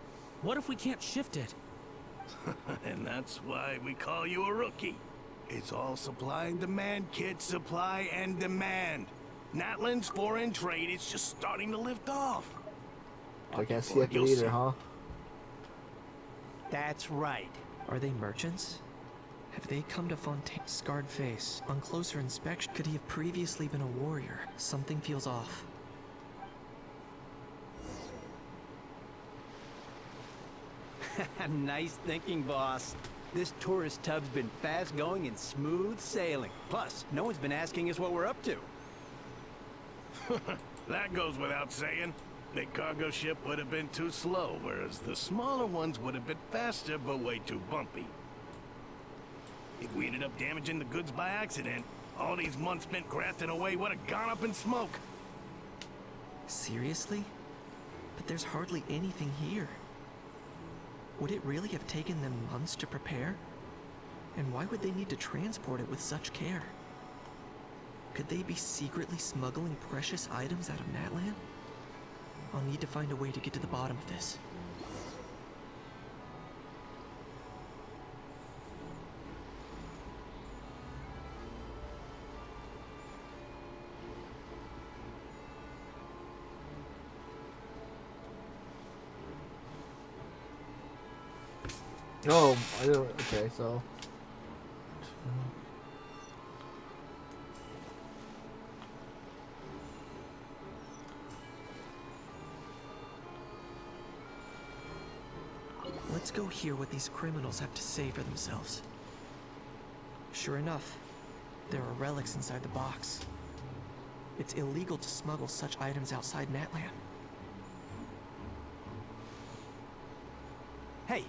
I: What if we can't shift it?
M: And that's why we call you a rookie. It's all supply and demand, kid. Supply and demand. Natlan's foreign trade is just starting to lift off.
A: I can't see it either, huh?
N: That's right.
C: Are they merchants? Have they come to Fontaine's scarred face? On closer inspection, could he have previously been a warrior? Something feels off.
N: Nice thinking, boss. This tourist tub's been fast going and smooth sailing. Plus, no one's been asking us what we're up to.
M: That goes without saying. Big cargo ship would have been too slow, whereas the smaller ones would have been faster but way too bumpy. If we ended up damaging the goods by accident, all these months spent grafting away would have gone up in smoke.
C: Seriously? But there's hardly anything here. Would it really have taken them months to prepare? And why would they need to transport it with such care? Could they be secretly smuggling precious items out of Natlan? I'll need to find a way to get to the bottom of this.
A: Oh, I don't. Okay, so.
C: Let's go hear what these criminals have to say for themselves. Sure enough, there are relics inside the box. It's illegal to smuggle such items outside Natlan.
N: Hey,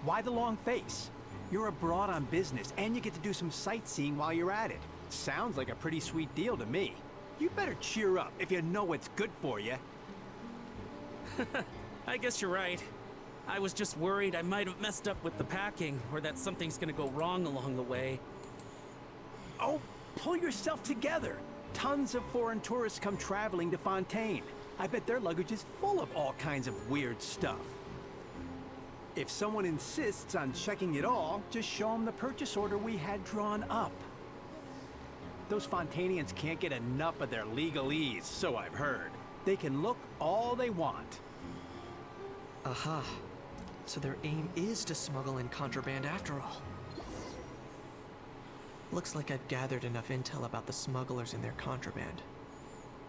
N: why the long face? You're abroad on business, and you get to do some sightseeing while you're at it. Sounds like a pretty sweet deal to me. You better cheer up if you know what's good for you.
I: I guess you're right. I was just worried I might have messed up with the packing, or that something's gonna go wrong along the way.
N: Oh, pull yourself together. Tons of foreign tourists come traveling to Fontaine. I bet their luggage is full of all kinds of weird stuff. If someone insists on checking it all, just show them the purchase order we had drawn up. Those Fontanians can't get enough of their legalese, so I've heard. They can look all they want.
C: Aha. So their aim is to smuggle in contraband after all. Looks like I've gathered enough intel about the smugglers and their contraband.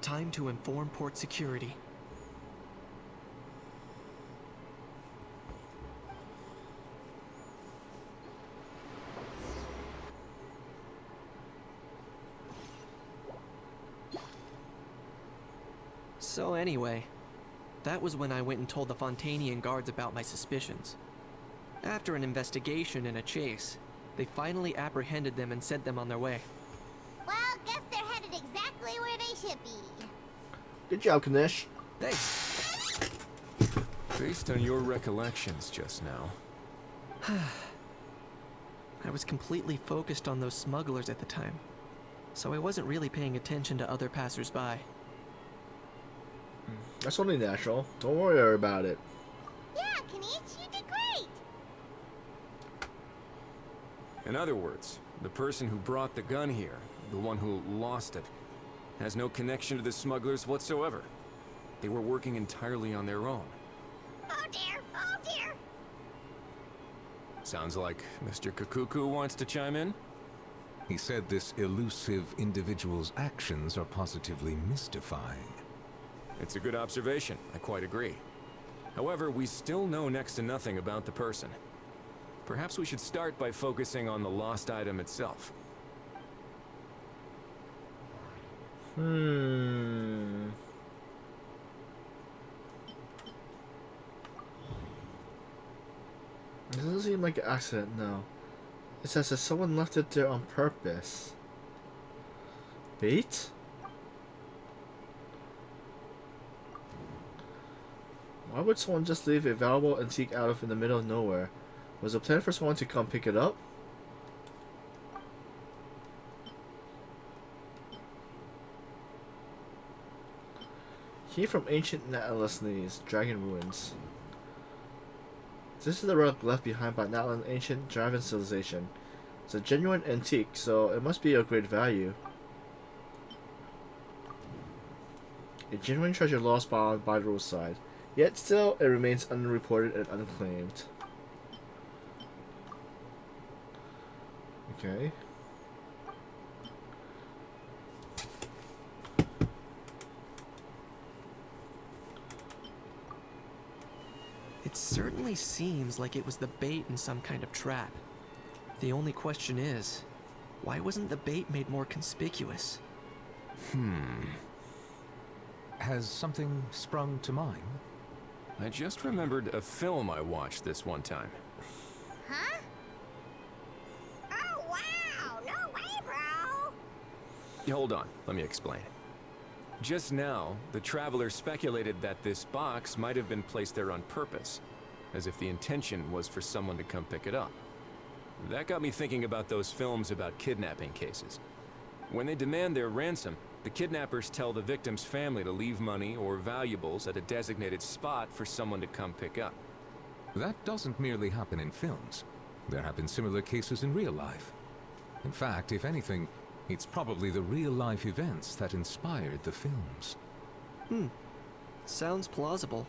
C: Time to inform port security. So anyway, that was when I went and told the Fontanian guards about my suspicions. After an investigation and a chase, they finally apprehended them and sent them on their way.
B: Well, guess they're headed exactly where they should be.
A: Good job, Kanish.
C: Thanks.
K: Based on your recollections just now.
C: I was completely focused on those smugglers at the time, so I wasn't really paying attention to other passers-by.
A: That's only natural. Don't worry about it.
B: Yeah, Kanish, you did great.
K: In other words, the person who brought the gun here, the one who lost it, has no connection to the smugglers whatsoever. They were working entirely on their own.
B: Oh dear.
K: Sounds like Mr. Kakuku wants to chime in.
L: He said this elusive individual's actions are positively mystifying.
K: It's a good observation, I quite agree. However, we still know next to nothing about the person. Perhaps we should start by focusing on the lost item itself.
A: It doesn't seem like an accident, no. It says that someone left it there on purpose. Bait? Why would someone just leave a valuable antique out of in the middle of nowhere? Was it planned for someone to come pick it up? Came from ancient Natala's dragon ruins. This is the rug left behind by Natlan's ancient dragon civilization. It's a genuine antique, so it must be of great value. A genuine treasure lost by the roadside. Yet still, it remains unreported and unclaimed. Okay.
C: It certainly seems like it was the bait in some kind of trap. The only question is, why wasn't the bait made more conspicuous?
L: Has something sprung to mind?
K: I just remembered a film I watched this one time.
B: Huh? Oh, wow! No way, bro!
K: Hold on, let me explain. Just now, the traveler speculated that this box might have been placed there on purpose, as if the intention was for someone to come pick it up. That got me thinking about those films about kidnapping cases. When they demand their ransom, the kidnappers tell the victim's family to leave money or valuables at a designated spot for someone to come pick up.
L: That doesn't merely happen in films. There have been similar cases in real life. In fact, if anything, it's probably the real-life events that inspired the films.
C: Sounds plausible.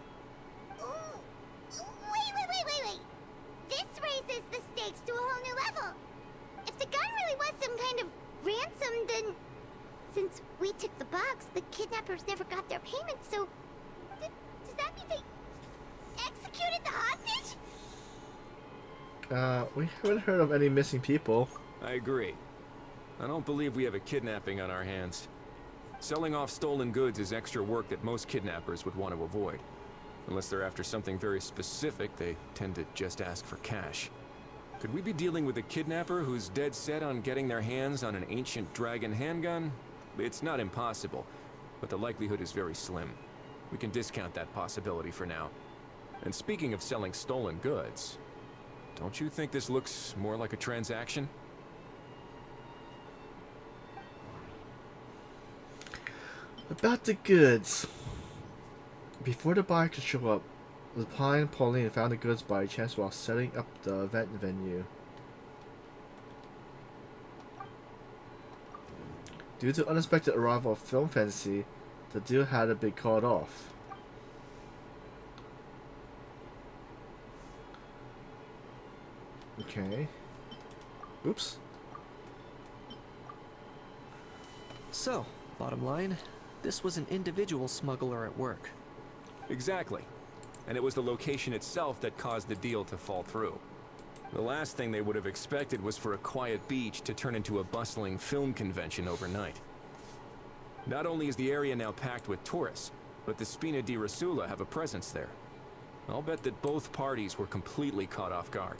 B: Wait. This raises the stakes to a whole new level. If the gun really was some kind of ransom, then since we took the box, the kidnappers never got their payment, so does that mean they executed the hostage?
A: We haven't heard of any missing people.
K: I agree. I don't believe we have a kidnapping on our hands. Selling off stolen goods is extra work that most kidnappers would want to avoid. Unless they're after something very specific, they tend to just ask for cash. Could we be dealing with a kidnapper who's dead set on getting their hands on an ancient dragon handgun? It's not impossible, but the likelihood is very slim. We can discount that possibility for now. And speaking of selling stolen goods, don't you think this looks more like a transaction?
A: About the goods. Before the buyer could show up, Lupin and Pauline found the goods by chance while setting up the event venue. Due to unexpected arrival of Film Fantasy, the deal had to be called off. Okay. Oops.
C: So, bottom line, this was an individual smuggler at work.
K: Exactly. And it was the location itself that caused the deal to fall through. The last thing they would have expected was for a quiet beach to turn into a bustling film convention overnight. Not only is the area now packed with tourists, but the Spina di Rosula have a presence there. I'll bet that both parties were completely caught off guard.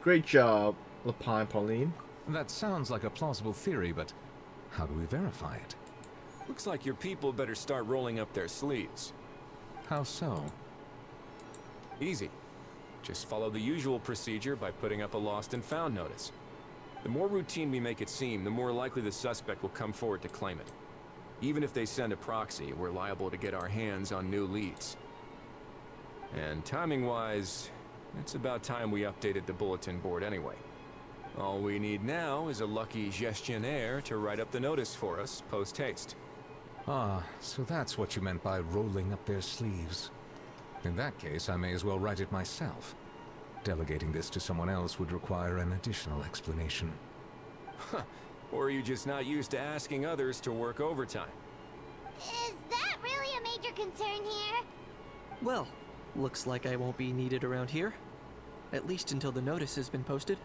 A: Great job, Lupin and Pauline.
L: That sounds like a plausible theory, but how do we verify it?
K: Looks like your people better start rolling up their sleeves.
L: How so?
K: Easy. Just follow the usual procedure by putting up a lost and found notice. The more routine we make it seem, the more likely the suspect will come forward to claim it. Even if they send a proxy, we're liable to get our hands on new leads. And timing-wise, it's about time we updated the bulletin board anyway. All we need now is a lucky gestionnaire to write up the notice for us post-haste.
L: Ah, so that's what you meant by rolling up their sleeves. In that case, I may as well write it myself. Delegating this to someone else would require an additional explanation.
K: Or are you just not used to asking others to work overtime?
B: Is that really a major concern here?
C: Well, looks like I won't be needed around here. At least until the notice has been posted.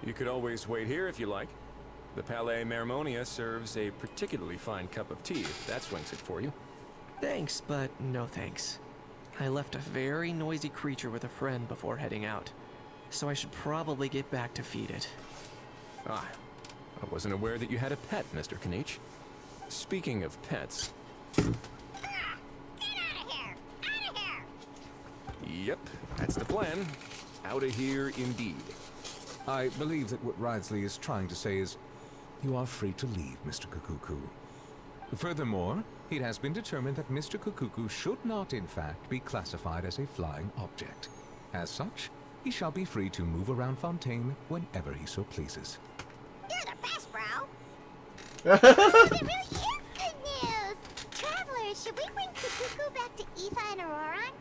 K: You could always wait here if you like. The Palais Mermonia serves a particularly fine cup of tea, if that swings it for you.
C: Thanks, but no thanks. I left a very noisy creature with a friend before heading out, so I should probably get back to feed it.
K: Ah, I wasn't aware that you had a pet, Mr. Kanich. Speaking of pets...
B: Get out of here! Out of here!
K: Yep, that's the plan. Out of here indeed.
L: I believe that what Wriothesley is trying to say is, you are free to leave, Mr. Kukuku. Furthermore, it has been determined that Mr. Kukuku should not, in fact, be classified as a flying object. As such, he shall be free to move around Fontaine whenever he so pleases.
B: You're the best, bro! Oh, it really is good news! Travelers, should we bring Kukuku back to Aoife and Auroran?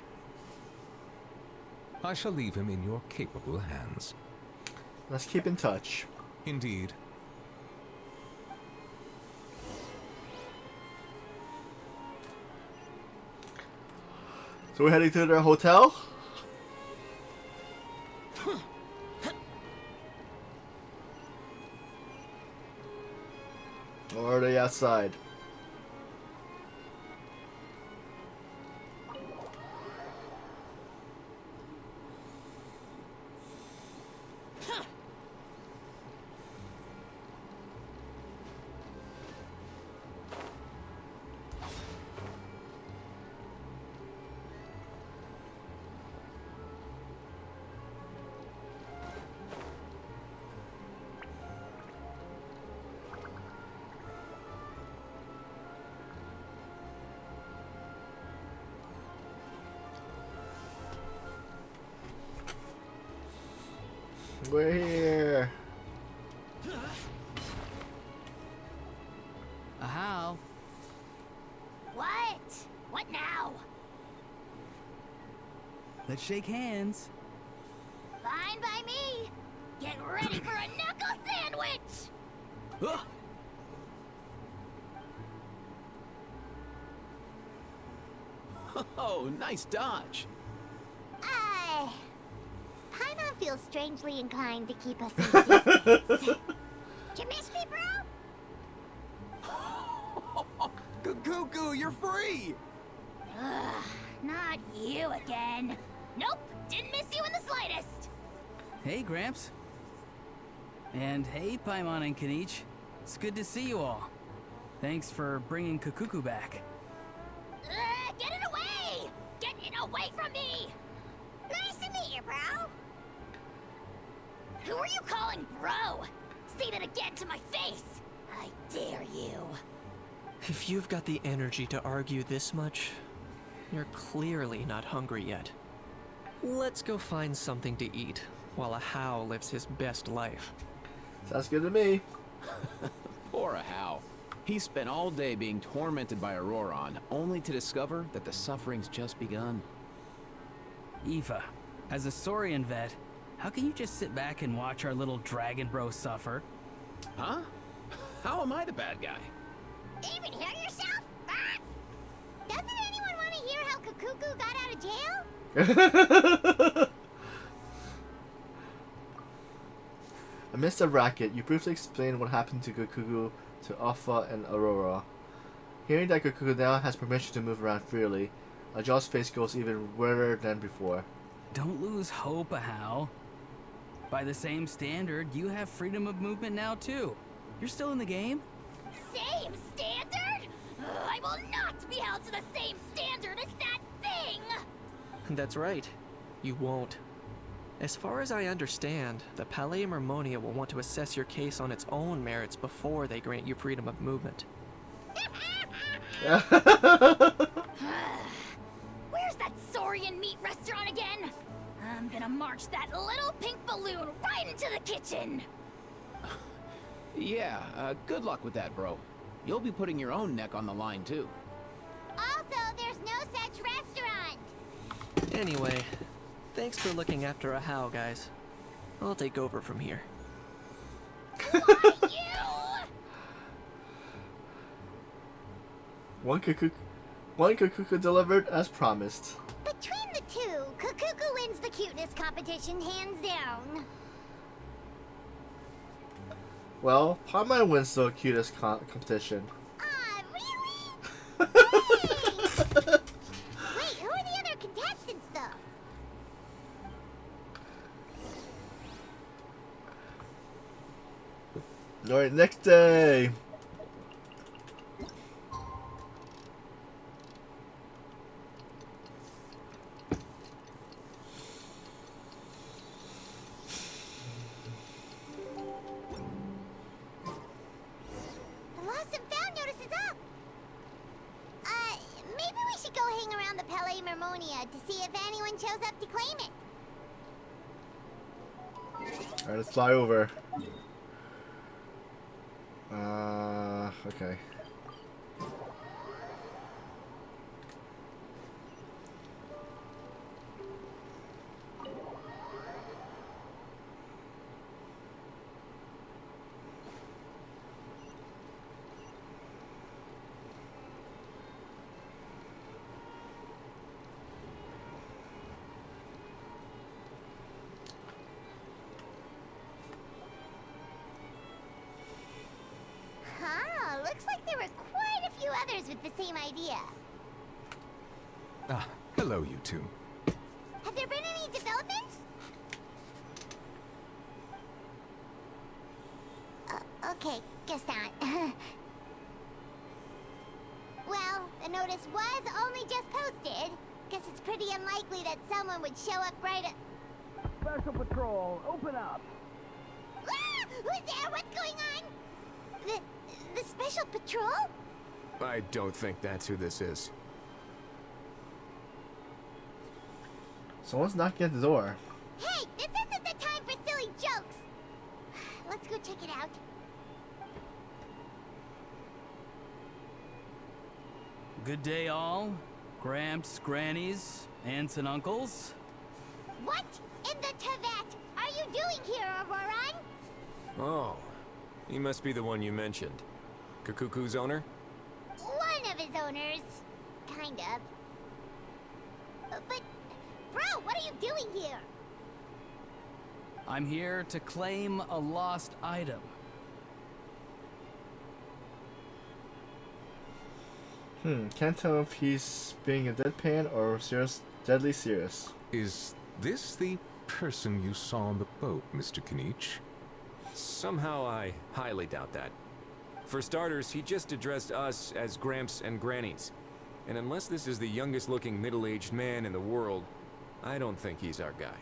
L: I shall leave him in your capable hands.
A: Let's keep in touch.
L: Indeed.
A: So we're heading to their hotel? Or are they outside? We're here.
G: How?
B: What? What now?
G: Let's shake hands.
B: Fine by me. Get ready for a knuckle sandwich!
G: Ugh.
H: Oh, nice dodge.
B: Paimon feels strangely inclined to keep us in distance. Did you miss me, bro?
H: Cuckoo, you're free!
B: Ugh, not you again. Nope, didn't miss you in the slightest.
G: Hey, Gramps. And hey, Paimon and Kanich. It's good to see you all. Thanks for bringing Kukuku back.
B: Get it away! Get it away from me! Nice to meet you, bro. Who are you calling bro? Say that again to my face. I dare you.
C: If you've got the energy to argue this much, you're clearly not hungry yet. Let's go find something to eat while a How lives his best life.
A: Sounds good to me.
H: Poor How. He spent all day being tormented by Auroran, only to discover that the suffering's just begun.
G: Aoife, as a Saurian vet, how can you just sit back and watch our little dragon bro suffer?
H: Huh? How am I the bad guy?
B: Even hear yourself? Ah! Doesn't anyone want to hear how Kukuku got out of jail?
A: Amidst the racket, you briefly explain what happened to Kukuku to Aoife and Aurora. Hearing that Kukuku now has permission to move around freely, Ajah's face goes even redder than before.
G: Don't lose hope, How. By the same standard, you have freedom of movement now too. You're still in the game?
B: Same standard? I will not be held to the same standard as that thing!
C: That's right. You won't. As far as I understand, the Palais Mermonia will want to assess your case on its own merits before they grant you freedom of movement.
B: Where's that Saurian meat restaurant again? I'm gonna march that little pink balloon right into the kitchen!
H: Yeah, good luck with that, bro. You'll be putting your own neck on the line, too.
B: Also, there's no such restaurant!
C: Anyway, thanks for looking after a How, guys. I'll take over from here.
A: One cuckoo delivered as promised.
B: Between the two, Kukuku wins the cuteness competition hands down.
A: Well, Palmine wins the cutest competition.
B: Really? Wait, who are the other contestants, though?
A: Alright, next day.
B: The lost and found notice is up. Maybe we should go hang around the Palais Mermonia to see if anyone shows up to claim it.
A: Alright, let's fly over. Okay.
B: Looks like there were quite a few others with the same idea.
L: Ah, hello, you two.
B: Have there been any developments? Okay, guess not. Well, the notice was only just posted. Guess it's pretty unlikely that someone would show up right at...
N: Special Patrol, open up!
B: Ah! Who's there? What's going on? The Special Patrol?
K: I don't think that's who this is.
A: Someone's knocking at the door.
B: Hey, this isn't the time for silly jokes. Let's go check it out.
G: Good day, all. Gramps, grannies, aunts, and uncles.
B: What in the Tibet are you doing here, Auroran?
K: Oh, he must be the one you mentioned. Kukuku's owner?
B: One of his owners. Kind of. But, bro, what are you doing here?
G: I'm here to claim a lost item.
A: Can't tell if he's being a deadpan or deadly serious.
L: Is this the person you saw on the boat, Mr. Kinich?
K: Somehow I highly doubt that. For starters, he just addressed us as Gramps and Grannies. And unless this is the youngest looking middle-aged man in the world, I don't think he's our guy.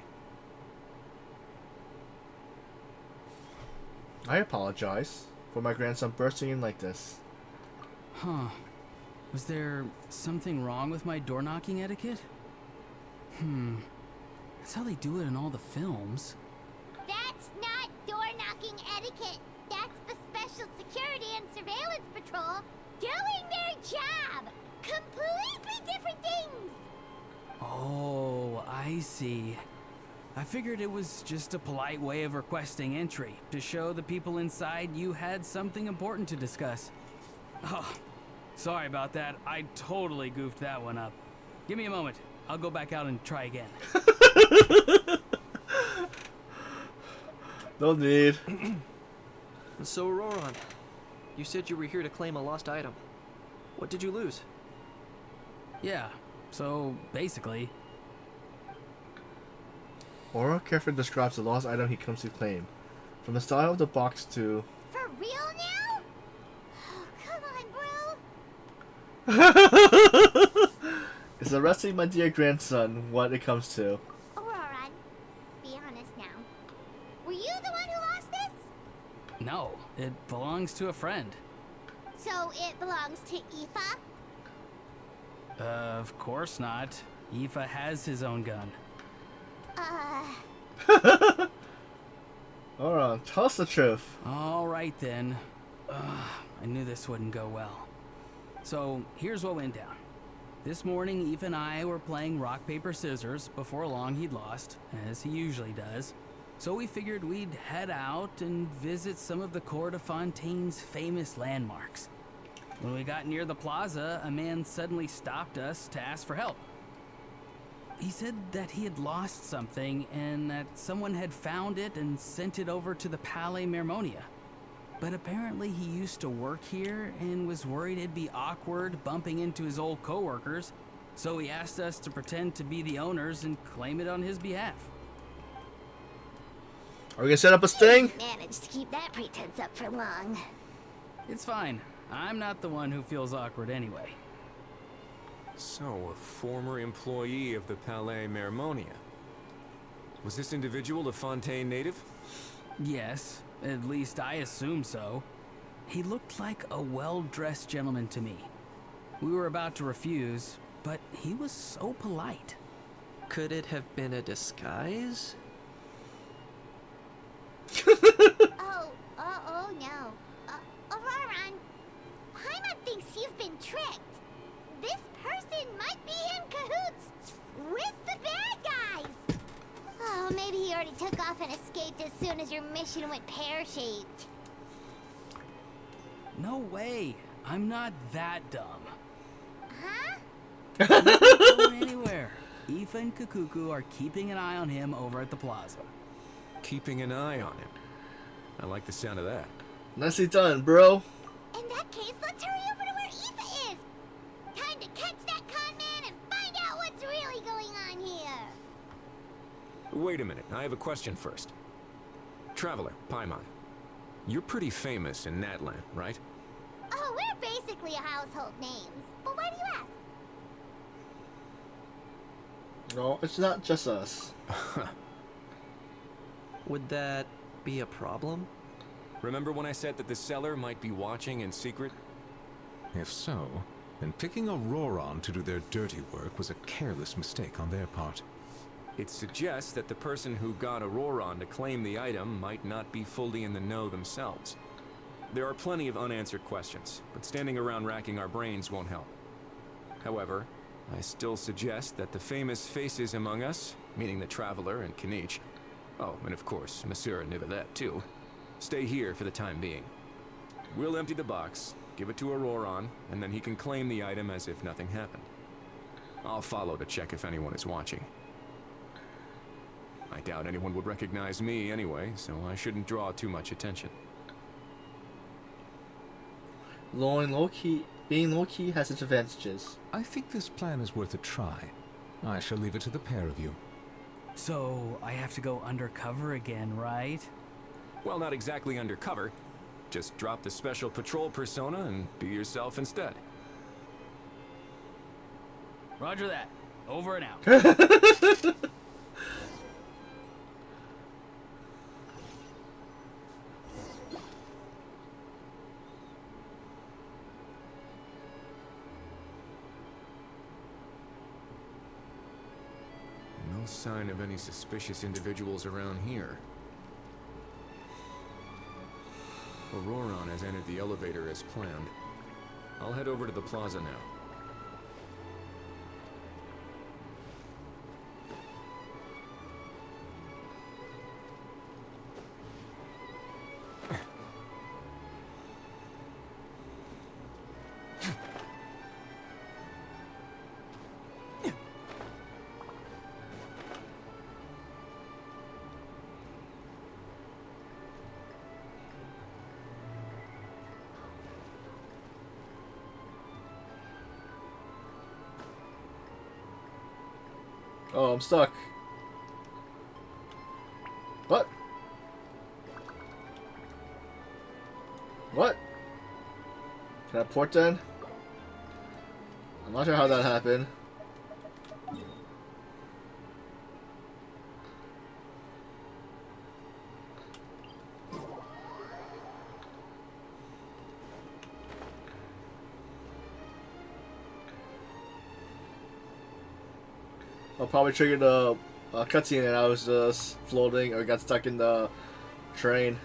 A: I apologize for my grandson bursting in like this.
G: Huh. Was there something wrong with my door-knocking etiquette? That's how they do it in all the films.
B: That's not door-knocking etiquette. That's the Special Security and Surveillance Patrol doing their job. Completely different things.
G: Oh, I see. I figured it was just a polite way of requesting entry, to show the people inside you had something important to discuss. Oh, sorry about that. I totally goofed that one up. Give me a moment. I'll go back out and try again.
A: No need.
C: So, Auroran, you said you were here to claim a lost item. What did you lose?
G: Yeah, so basically...
A: Aura carefully describes the lost item he comes to claim. From the style of the box to...
B: For real now? Oh, come on, bro.
A: It's arresting my dear grandson what it comes to.
B: Auroran, be honest now. Were you the one who lost this?
G: No, it belongs to a friend.
B: So it belongs to Aoife?
G: Of course not. Aoife has his own gun.
A: Aura, tell us the truth.
G: All right then. I knew this wouldn't go well. So here's what went down. This morning, Eve and I were playing rock, paper, scissors. Before long, he'd lost, as he usually does. So we figured we'd head out and visit some of the Court of Fontaine's famous landmarks. When we got near the plaza, a man suddenly stopped us to ask for help. He said that he had lost something and that someone had found it and sent it over to the Palais Mermonia. But apparently he used to work here and was worried it'd be awkward bumping into his old coworkers, so he asked us to pretend to be the owners and claim it on his behalf.
A: Are we gonna set up a sting?
B: Managed to keep that pretense up for long.
G: It's fine. I'm not the one who feels awkward anyway.
K: So, a former employee of the Palais Mermonia. Was this individual a Fontaine native?
G: Yes, at least I assume so. He looked like a well-dressed gentleman to me. We were about to refuse, but he was so polite.
C: Could it have been a disguise?
B: Oh no. Auroron, Paimon thinks you've been tricked. This person might be in cahoots with the bad guys. Oh, maybe he already took off and escaped as soon as your mission went pear-shaped.
G: No way. I'm not that dumb.
B: Huh?
G: I'm not going anywhere. Aoife and Kakuku are keeping an eye on him over at the plaza.
K: Keeping an eye on him. I like the sound of that.
A: Nicely done, bro.
B: In that case, let's hurry over to where Aoife is. Time to catch that con man and find out what's really going on here.
K: Wait a minute, I have a question first. Traveler, Paimon. You're pretty famous in Natlan, right?
B: Oh, we're basically a household names. But why do you ask?
A: No, it's not just us.
C: Would that be a problem?
K: Remember when I said that the seller might be watching in secret?
L: If so, then picking Auroron to do their dirty work was a careless mistake on their part.
K: It suggests that the person who got Auroron to claim the item might not be fully in the know themselves. There are plenty of unanswered questions, but standing around racking our brains won't help. However, I still suggest that the famous faces among us, meaning the Traveler and Kinich, oh, and of course, Monsieur and Nivelet too, stay here for the time being. We'll empty the box, give it to Auroron, and then he can claim the item as if nothing happened. I'll follow to check if anyone is watching. I doubt anyone would recognize me anyway, so I shouldn't draw too much attention.
A: Being low-key has its advantages.
L: I think this plan is worth a try. I shall leave it to the pair of you.
G: So, I have to go undercover again, right?
K: Well, not exactly undercover. Just drop the special patrol persona and be yourself instead.
G: Roger that. Over and out.
K: No sign of any suspicious individuals around here. Auroron has entered the elevator as planned. I'll head over to the plaza now.
A: Oh, I'm stuck. What? What? Can I port then? I'm not sure how that happened. I'll probably triggered a cutscene and I was just floating or got stuck in the train.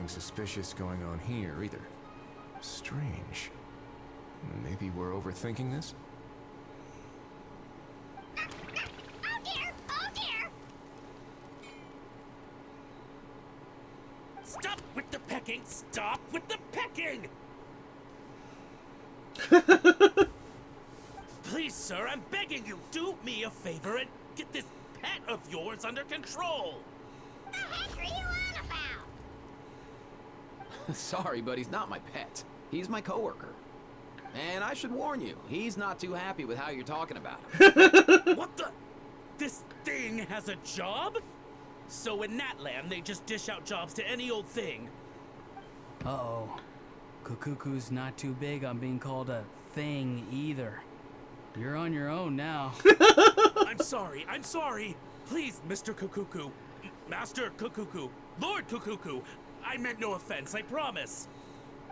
K: nothing suspicious going on here either. Strange. Maybe we're overthinking this?
B: Oh dear! Oh dear!
I: Stop with the pecking! Stop with the pecking! Please, sir, I'm begging you, do me a favor and get this pet of yours under control!
B: The heck are you on about?
H: Sorry, but he's not my pet. He's my coworker. And I should warn you, he's not too happy with how you're talking about him.
I: What the? This thing has a job? So in Natland, they just dish out jobs to any old thing.
G: Uh-oh. Kukuku's not too big on being called a thing either. You're on your own now.
I: I'm sorry. Please, Mr. Kukuku. Master Kukuku. Lord Kukuku. I meant no offense, I promise.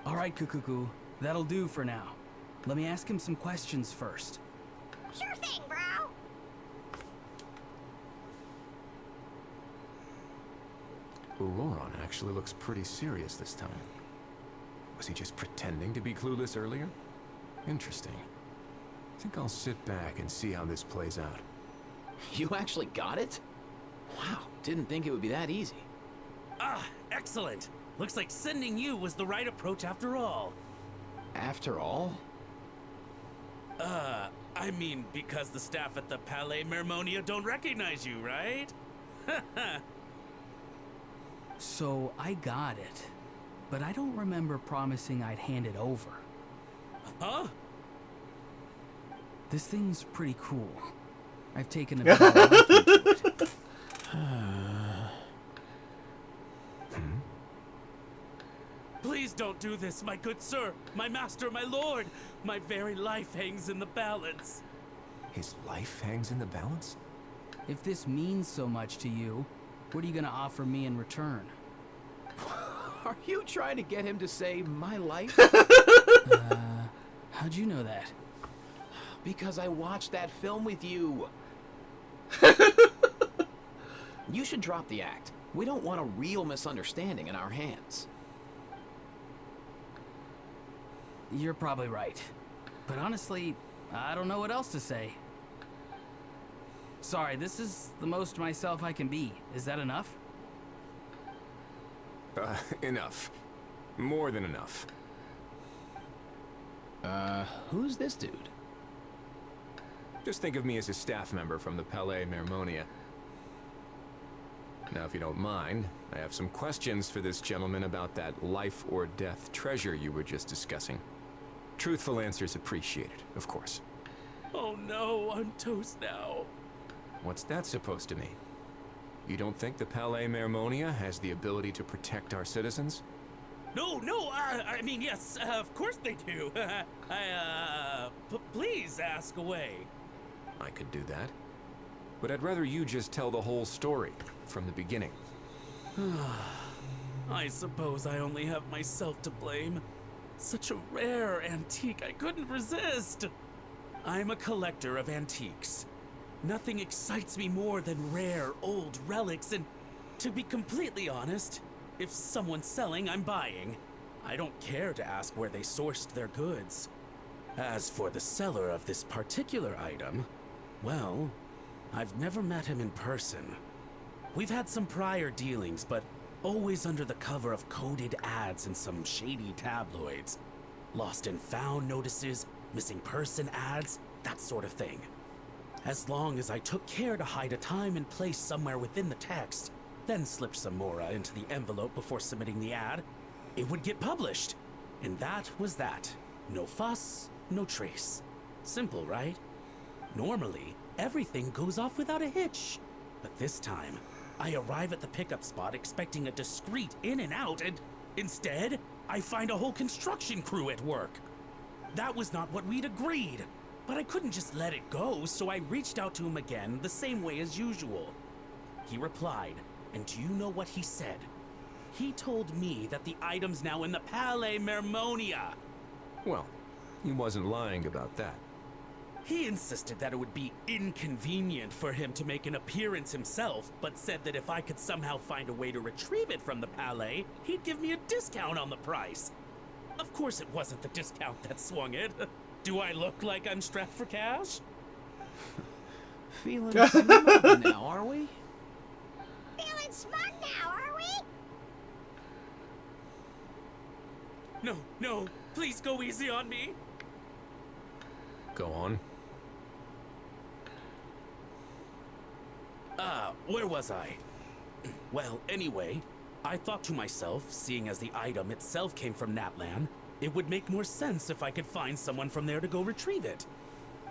G: All right, Kukuku. That'll do for now. Let me ask him some questions first.
B: Sure thing, bro.
K: Auroron actually looks pretty serious this time. Was he just pretending to be clueless earlier? Interesting. I think I'll sit back and see how this plays out.
H: You actually got it? Wow, didn't think it would be that easy.
I: Ah, excellent. Looks like sending you was the right approach after all.
H: After all?
I: I mean, because the staff at the Palais Mermonia don't recognize you, right?
G: So I got it, but I don't remember promising I'd hand it over.
I: Huh?
G: This thing's pretty cool. I've taken a bit of a liking to it.
I: Please don't do this, my good sir, my master, my lord. My very life hangs in the balance.
K: His life hangs in the balance?
G: If this means so much to you, what are you gonna offer me in return?
H: Are you trying to get him to say my life?
G: How'd you know that?
H: Because I watched that film with you. You should drop the act. We don't want a real misunderstanding in our hands.
G: You're probably right. But honestly, I don't know what else to say. Sorry, this is the most myself I can be. Is that enough?
K: Enough. More than enough.
H: Who's this dude?
K: Just think of me as a staff member from the Palais Mermonia. Now, if you don't mind, I have some questions for this gentleman about that life or death treasure you were just discussing. Truthful answers appreciated, of course.
I: Oh no, I'm toast now.
K: What's that supposed to mean? You don't think the Palais Mermonia has the ability to protect our citizens?
I: No, I mean, yes, of course they do. Please ask away.
K: I could do that. But I'd rather you just tell the whole story, from the beginning.
I: I suppose I only have myself to blame. Such a rare antique, I couldn't resist. I'm a collector of antiques. Nothing excites me more than rare, old relics, and to be completely honest, if someone's selling, I'm buying. I don't care to ask where they sourced their goods. As for the seller of this particular item, well, I've never met him in person. We've had some prior dealings, but always under the cover of coded ads in some shady tabloids. Lost and found notices, missing person ads, that sort of thing. As long as I took care to hide a time and place somewhere within the text, then slipped some mora into the envelope before submitting the ad, it would get published. And that was that. No fuss, no trace. Simple, right? Normally, everything goes off without a hitch. But this time, I arrive at the pickup spot expecting a discreet in and out, and instead, I find a whole construction crew at work. That was not what we'd agreed, but I couldn't just let it go, so I reached out to him again the same way as usual. He replied, and do you know what he said? He told me that the item's now in the Palais Mermonia.
K: Well, he wasn't lying about that.
I: He insisted that it would be inconvenient for him to make an appearance himself, but said that if I could somehow find a way to retrieve it from the Palais, he'd give me a discount on the price. Of course it wasn't the discount that swung it. Do I look like I'm strapped for cash?
H: Feeling smug now, are we?
B: Feeling smug now, are we?
I: No, no, please go easy on me.
K: Go on.
I: Where was I? Well, anyway, I thought to myself, seeing as the item itself came from Natlan, it would make more sense if I could find someone from there to go retrieve it.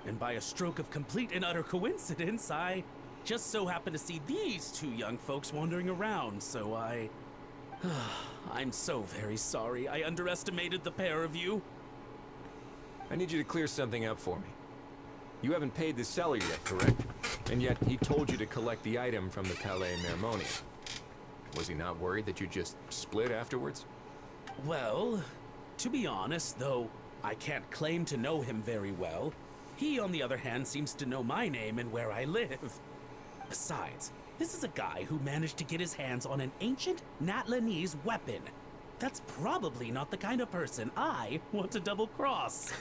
I: And by a stroke of complete and utter coincidence, I just so happened to see these two young folks wandering around, so I'm so very sorry I underestimated the pair of you.
K: I need you to clear something up for me. You haven't paid the seller yet, correct? And yet, he told you to collect the item from the Palais Mermonia. Was he not worried that you'd just split afterwards?
I: Well, to be honest, though I can't claim to know him very well, he, on the other hand, seems to know my name and where I live. Besides, this is a guy who managed to get his hands on an ancient Natlanese weapon. That's probably not the kind of person I want to double-cross.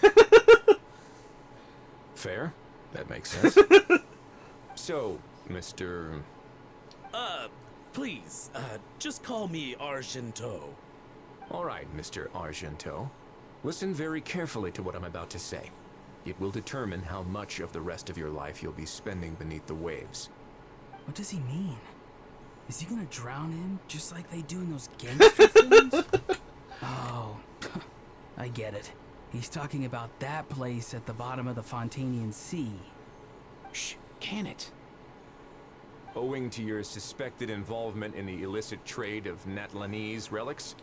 K: Fair. That makes sense. So, Mr...
I: Please, just call me Argento.
K: All right, Mr. Argento. Listen very carefully to what I'm about to say. It will determine how much of the rest of your life you'll be spending beneath the waves.
G: What does he mean? Is he gonna drown him just like they do in those gangster films? Oh, I get it. He's talking about that place at the bottom of the Fontanian Sea.
H: Shh, can it?
K: Owing to your suspected involvement in the illicit trade of Natlanese relics,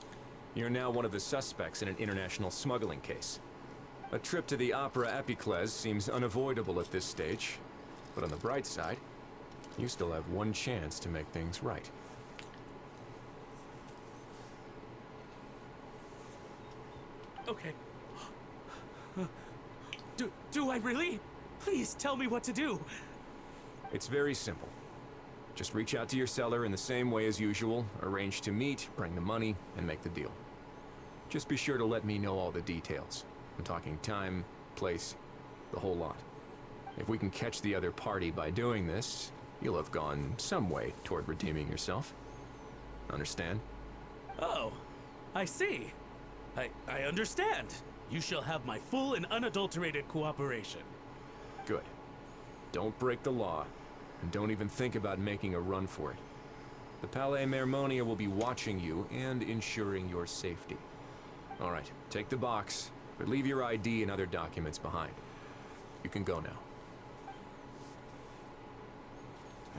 K: you're now one of the suspects in an international smuggling case. A trip to the Opera Epiclese seems unavoidable at this stage, but on the bright side, you still have one chance to make things right.
I: Okay. Do I really? Please tell me what to do.
K: It's very simple. Just reach out to your seller in the same way as usual, arrange to meet, bring the money, and make the deal. Just be sure to let me know all the details. I'm talking time, place, the whole lot. If we can catch the other party by doing this, you'll have gone some way toward redeeming yourself. Understand?
I: Oh, I see. I understand. You shall have my full and unadulterated cooperation.
K: Good. Don't break the law, and don't even think about making a run for it. The Palais Mermonia will be watching you and ensuring your safety. All right, take the box, but leave your ID and other documents behind. You can go now.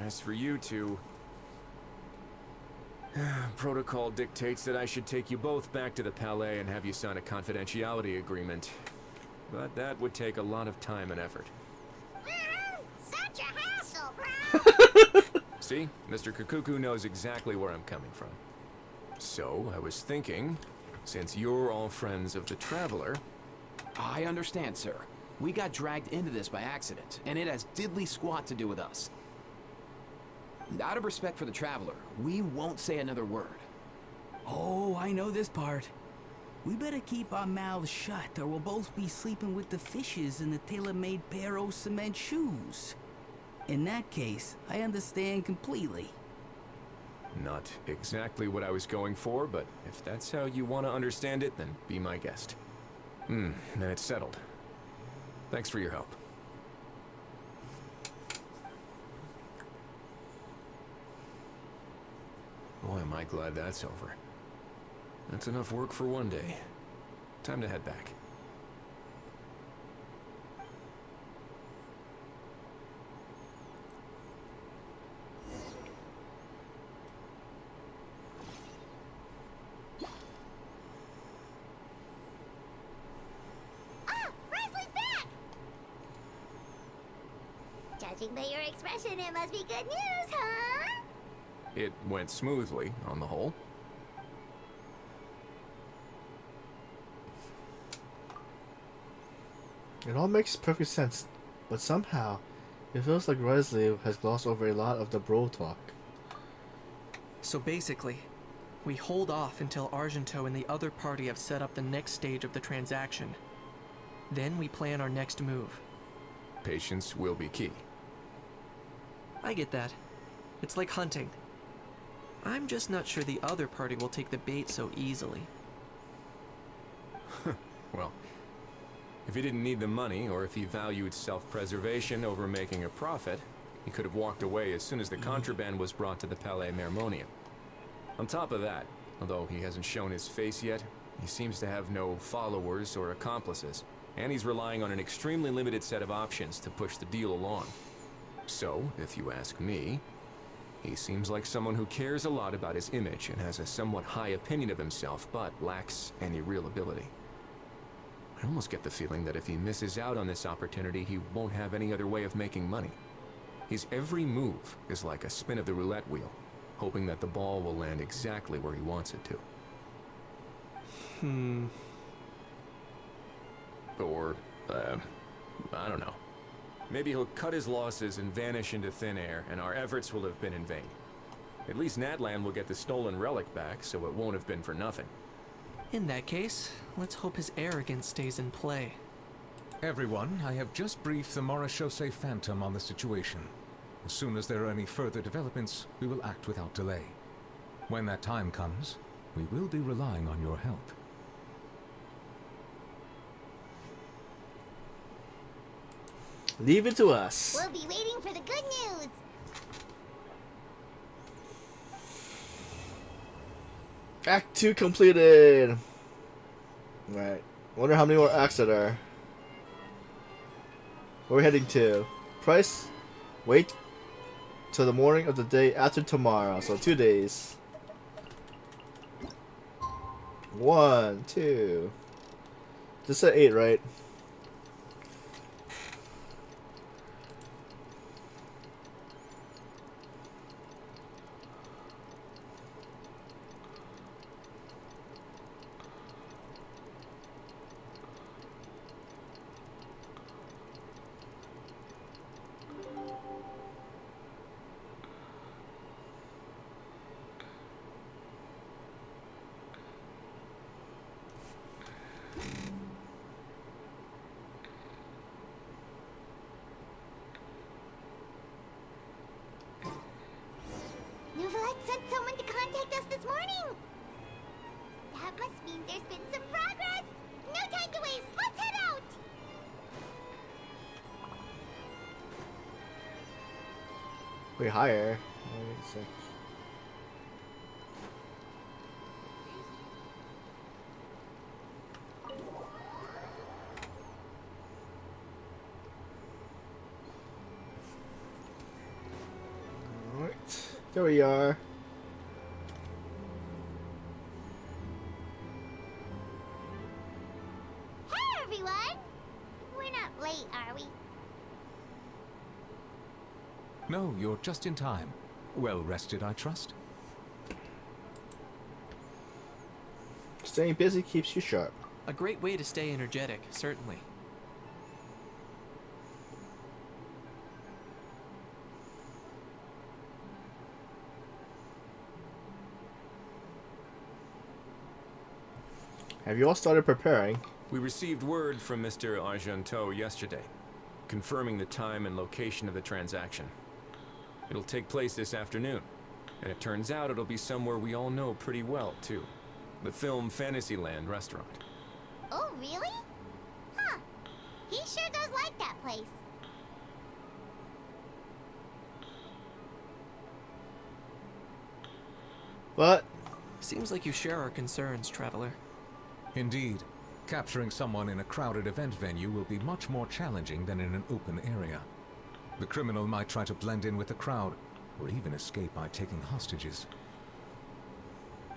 K: As for you two, protocol dictates that I should take you both back to the Palais and have you sign a confidentiality agreement. But that would take a lot of time and effort.
B: Such a hassle, bro!
K: See? Mr. Kukuku knows exactly where I'm coming from. So, I was thinking, since you're all friends of the Traveler...
H: I understand, sir. We got dragged into this by accident, and it has diddly squat to do with us. Out of respect for the Traveler, we won't say another word.
G: Oh, I know this part. We better keep our mouths shut or we'll both be sleeping with the fishes in the tailor-made pair of cement shoes. In that case, I understand completely.
K: Not exactly what I was going for, but if that's how you want to understand it, then be my guest. Then it's settled. Thanks for your help. Boy, am I glad that's over. That's enough work for one day. Time to head back.
B: Ah! Risley's back! Judging by your expression, it must be good news, huh?
K: It went smoothly, on the whole.
A: It all makes perfect sense But somehow, it feels like Risley has glossed over a lot of the bro talk.
C: So basically, we hold off until Argento and the other party have set up the next stage of the transaction. Then we plan our next move.
K: Patience will be key.
C: I get that. It's like hunting. I'm just not sure the other party will take the bait so easily.
K: Well, if he didn't need the money, or if he valued self-preservation over making a profit, he could have walked away as soon as the contraband was brought to the Palais Mermonium. On top of that, although he hasn't shown his face yet, he seems to have no followers or accomplices, and he's relying on an extremely limited set of options to push the deal along. So, if you ask me, he seems like someone who cares a lot about his image and has a somewhat high opinion of himself, but lacks any real ability. I almost get the feeling that if he misses out on this opportunity, he won't have any other way of making money. His every move is like a spin of the roulette wheel, hoping that the ball will land exactly where he wants it to. Or, I don't know. Maybe he'll cut his losses and vanish into thin air, and our efforts will have been in vain. At least Natlan will get the stolen relic back, so it won't have been for nothing.
C: In that case, let's hope his arrogance stays in play.
L: Everyone, I have just briefed the Marechaussee Phantom on the situation. As soon as there are any further developments, we will act without delay. When that time comes, we will be relying on your help.
A: Leave it to us.
B: We'll be waiting for the good news.
A: Act 2 completed. Right. Wonder how many more acts there are. Where are we heading to? Price? Wait till the morning of the day after tomorrow. So 2 days. 1, 2. Just said 8, right?
B: Sent someone to contact us this morning. That must mean there's been some progress. No time to waste. Let's head out.
A: Wait, higher. Wait a sec. Alright. There we are.
B: Hey, everyone. We're not late, are we?
L: No, you're just in time. Well rested, I trust?
A: Staying busy keeps you sharp.
C: A great way to stay energetic, certainly.
A: Have you all started preparing?
K: We received word from Mr. Argento yesterday, confirming the time and location of the transaction. It'll take place this afternoon, and it turns out it'll be somewhere we all know pretty well, too. The Film Fantasyland restaurant.
B: Oh, really? Huh. He sure does like that place.
A: What?
C: Seems like you share our concerns, Traveler.
L: Indeed. Capturing someone in a crowded event venue will be much more challenging than in an open area. The criminal might try to blend in with the crowd, or even escape by taking hostages.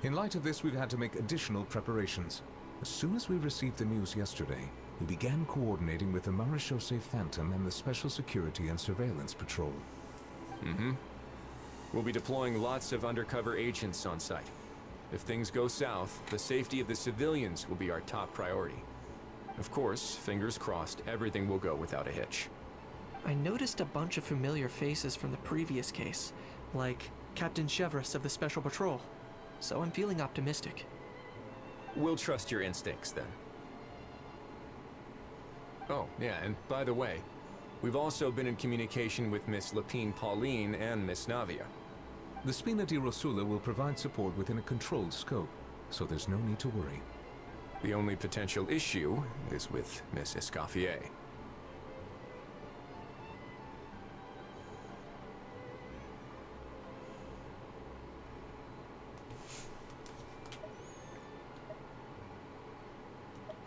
L: In light of this, we've had to make additional preparations. As soon as we received the news yesterday, we began coordinating with the Marechaussee Phantom and the Special Security and Surveillance Patrol.
K: We'll be deploying lots of undercover agents on site. If things go south, the safety of the civilians will be our top priority. Of course, fingers crossed, everything will go without a hitch.
C: I noticed a bunch of familiar faces from the previous case, like Captain Chevrolet of the Special Patrol, so I'm feeling optimistic.
K: We'll trust your instincts, then. Oh, yeah, and by the way, we've also been in communication with Miss Lapine Pauline and Miss Navia.
L: The Spina di Rosula will provide support within a controlled scope, so there's no need to worry.
K: The only potential issue is with Miss Escoffier.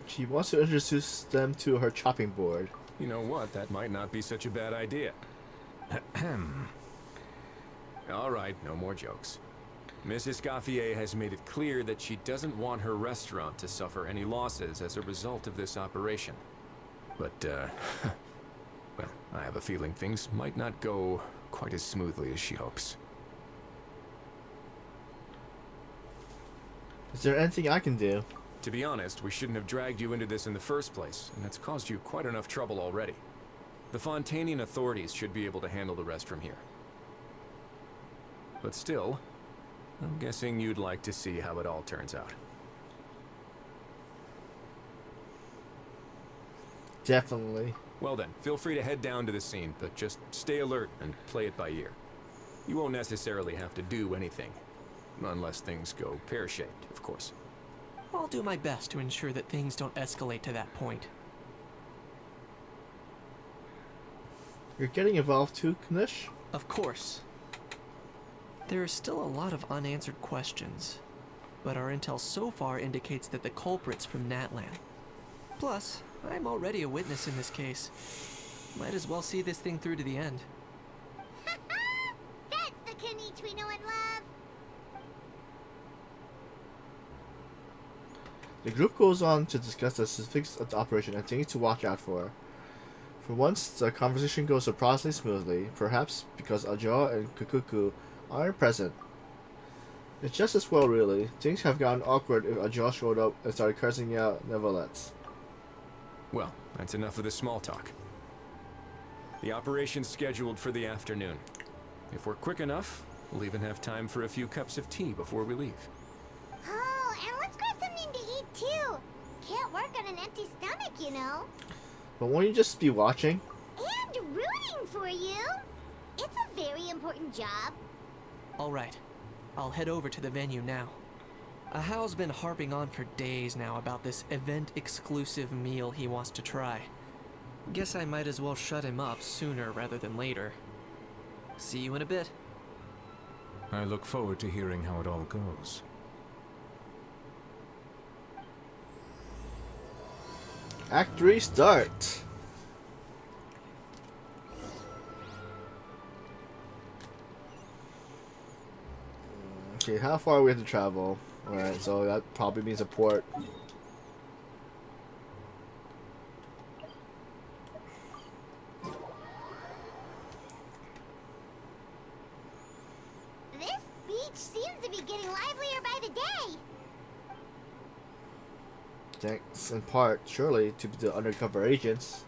A: She wants to introduce them to her chopping board.
K: You know what? That might not be such a bad idea. All right, no more jokes. Miss Escoffier has made it clear that she doesn't want her restaurant to suffer any losses as a result of this operation. But, well, I have a feeling things might not go quite as smoothly as she hopes.
A: Is there anything I can do?
K: To be honest, we shouldn't have dragged you into this in the first place, and it's caused you quite enough trouble already. The Fontainian authorities should be able to handle the rest from here. But still, I'm guessing you'd like to see how it all turns out.
A: Definitely.
K: Well then, feel free to head down to the scene, but just stay alert and play it by ear. You won't necessarily have to do anything, unless things go pear-shaped, of course.
C: I'll do my best to ensure that things don't escalate to that point.
A: You're getting involved too, Knish?
C: Of course. There are still a lot of unanswered questions, but our intel so far indicates that the culprit's from Natlan. Plus, I'm already a witness in this case. Might as well see this thing through to the end.
B: That's the Knish we know and love.
A: The group goes on to discuss the specifics of the operation and things to watch out for. For once, the conversation goes surprisingly smoothly, perhaps because Aja and Kukuku aren't present. It's just as well, really. Things have gotten awkward if Aja showed up and started cursing out Neverletts.
K: Well, that's enough of the small talk. The operation's scheduled for the afternoon. If we're quick enough, we'll even have time for a few cups of tea before we leave.
B: Oh, and let's grab something to eat too. Can't work on an empty stomach, you know.
A: But won't you just be watching?
B: And rooting for you. It's a very important job.
C: Alright, I'll head over to the venue now. Ahao's been harping on for days now about this event-exclusive meal he wants to try. Guess I might as well shut him up sooner rather than later. See you in a bit.
L: I look forward to hearing how it all goes.
A: Act 3 start. Okay, how far we have to travel? Alright, so that probably means a port.
B: This beach seems to be getting livelier by the day.
A: Thanks in part, surely, to the undercover agents.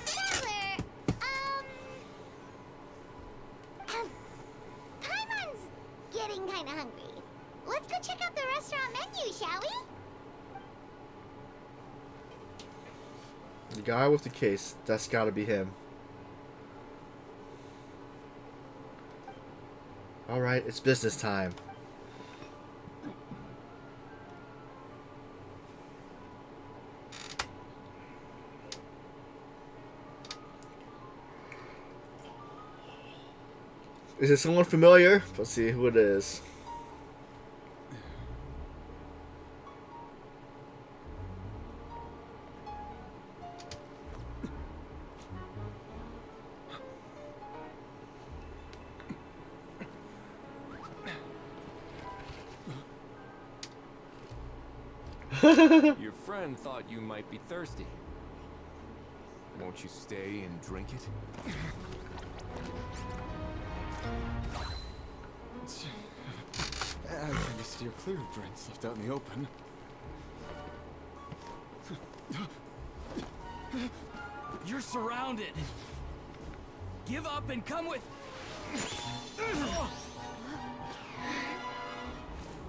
B: Traveler, Paimon's getting kinda hungry. Let's go check out the restaurant menu, shall we?
A: The guy with the case, that's gotta be him. Alright, it's business time. Is it someone familiar? Let's see who it is.
K: Your friend thought you might be thirsty. Won't you stay and drink it?
O: I'm trying to steer clear of drinks left out in the open.
I: You're surrounded.
G: Give up and come with...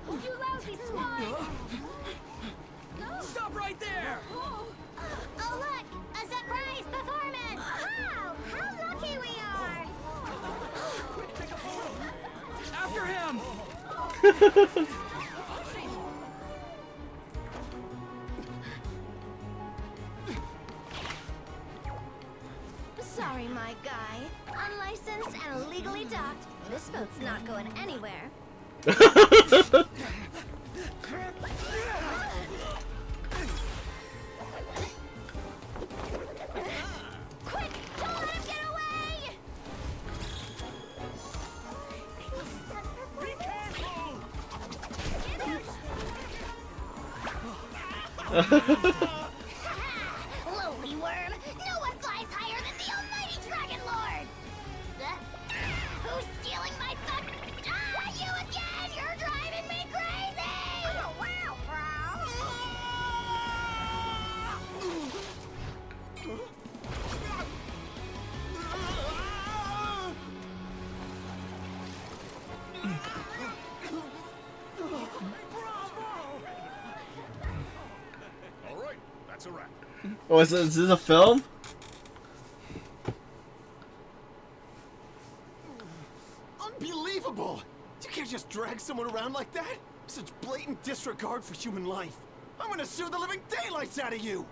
E: You lousy swine!
G: Stop right there!
B: Oh, look! A surprise performance! Wow! How lucky we are!
G: After him!
E: Sorry, my guy. Unlicensed and illegally docked. This boat's not going anywhere. Quick! Don't let him get away!
M: Be careful!
B: Lowly worm! No one flies higher than the almighty Dragon Lord! Who's stealing my fuck? Ah, you again! You're driving me crazy! Oh, wow,
O: All right, that's a wrap.
A: Oh, is this a film?
N: Unbelievable! You can't just drag someone around like that! Such blatant disregard for human life! I'm gonna sue the living daylights out of you!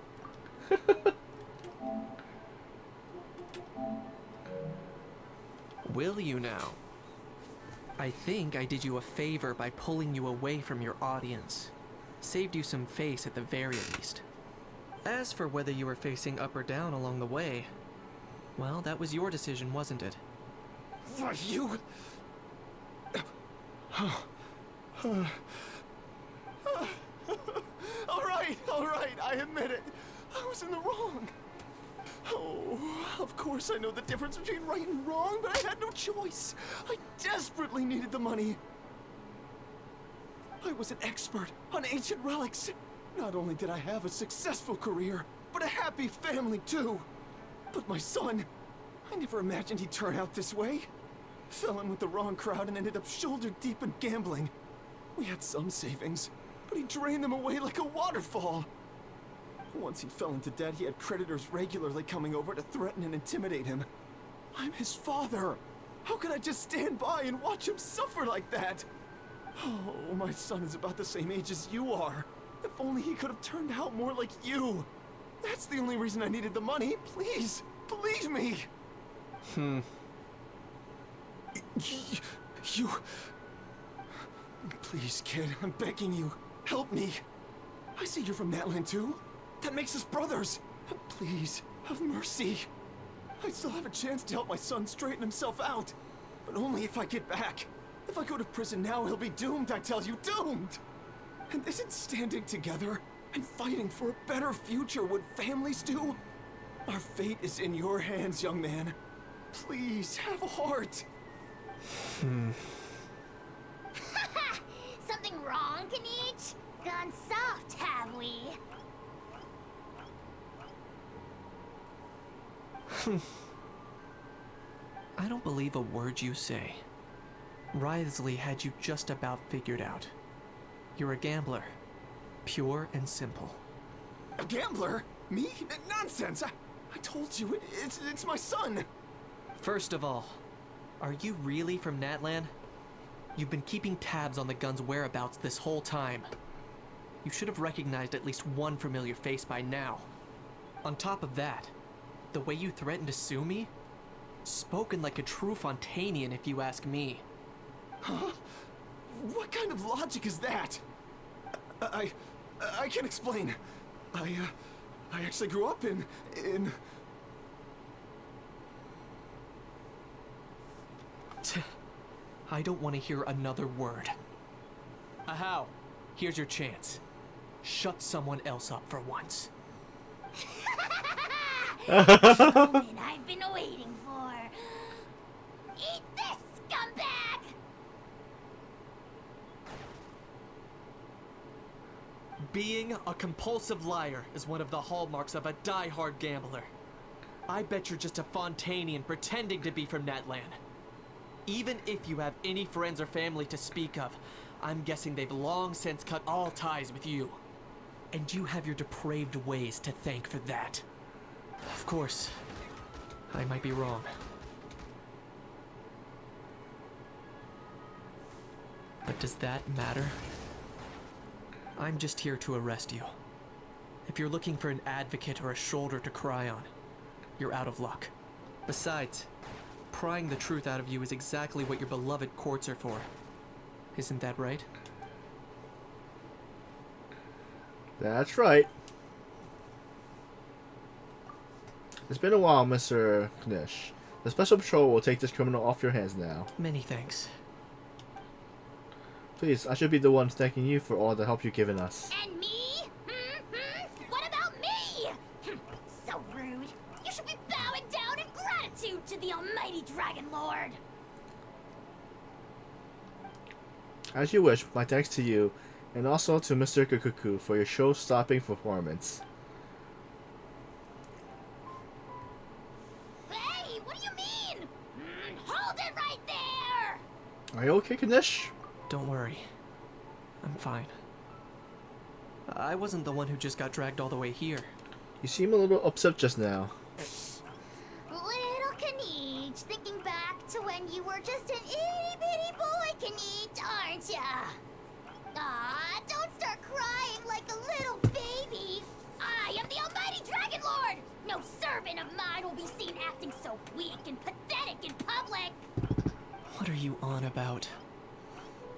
C: Will you now? I think I did you a favor by pulling you away from your audience. Saved you some face at the very least. As for whether you were facing up or down along the way, well, that was your decision, wasn't it?
N: Why, you... all right, I admit it. I was in the wrong. Oh, of course I know the difference between right and wrong, but I had no choice. I desperately needed the money. I was an expert on ancient relics. Not only did I have a successful career, but a happy family too. But my son, I never imagined he'd turn out this way. Fell in with the wrong crowd and ended up shoulder deep in gambling. We had some savings, but he drained them away like a waterfall. Once he fell into debt, he had creditors regularly coming over to threaten and intimidate him. I'm his father. How could I just stand by and watch him suffer like that? Oh, my son is about the same age as you are. If only he could have turned out more like you. That's the only reason I needed the money. Please, believe me. You... Please, kid, I'm begging you. Help me. I see you're from Natland too. That makes us brothers. Please, have mercy. I still have a chance to help my son straighten himself out. But only if I get back. If I go to prison now, he'll be doomed, I tell you, doomed! And isn't standing together and fighting for a better future what families do? Our fate is in your hands, young man. Please, have a heart.
B: Something wrong, Kanich? Gone soft, have we?
C: I don't believe a word you say. Wriothesley had you just about figured out. You're a gambler. Pure and simple.
N: A gambler? Me? Nonsense! I told you, it's my son!
C: First of all, are you really from Natland? You've been keeping tabs on the gun's whereabouts this whole time. You should have recognized at least one familiar face by now. On top of that, the way you threatened to sue me? Spoken like a true Fontainian, if you ask me.
N: Huh? What kind of logic is that? I can't explain. I actually grew up in...
C: I don't want to hear another word. Ahow, here's your chance. Shut someone else up for once.
B: The moment I've been waiting for. Eat this, scumbag!
C: Being a compulsive liar is one of the hallmarks of a die-hard gambler. I bet you're just a Fontainian pretending to be from Natlan. Even if you have any friends or family to speak of, I'm guessing they've long since cut all ties with you. And you have your depraved ways to thank for that. Of course, I might be wrong. But does that matter? I'm just here to arrest you. If you're looking for an advocate or a shoulder to cry on, you're out of luck. Besides, prying the truth out of you is exactly what your beloved courts are for. Isn't that right?
A: That's right. It's been a while, Mr. Knish. The Special Patrol will take this criminal off your hands now.
C: Many thanks.
A: Please, I should be the one thanking you for all the help you've given us.
B: And me? What about me? So rude. You should be bowing down in gratitude to the almighty Dragon Lord.
A: As you wish, my thanks to you, and also to Mr. Kukuku for your show-stopping performance.
B: Hey, what do you mean? Hold it right there!
A: Are you okay, Knish?
C: Don't worry. I'm fine. I wasn't the one who just got dragged all the way here.
A: You seem a little upset just now.
B: Little Knight, thinking back to when you were just an itty-bitty boy, Knight, aren't ya? Aw, don't start crying like a little baby. I am the almighty Dragon Lord! No servant of mine will be seen acting so weak and pathetic in public!
C: What are you on about?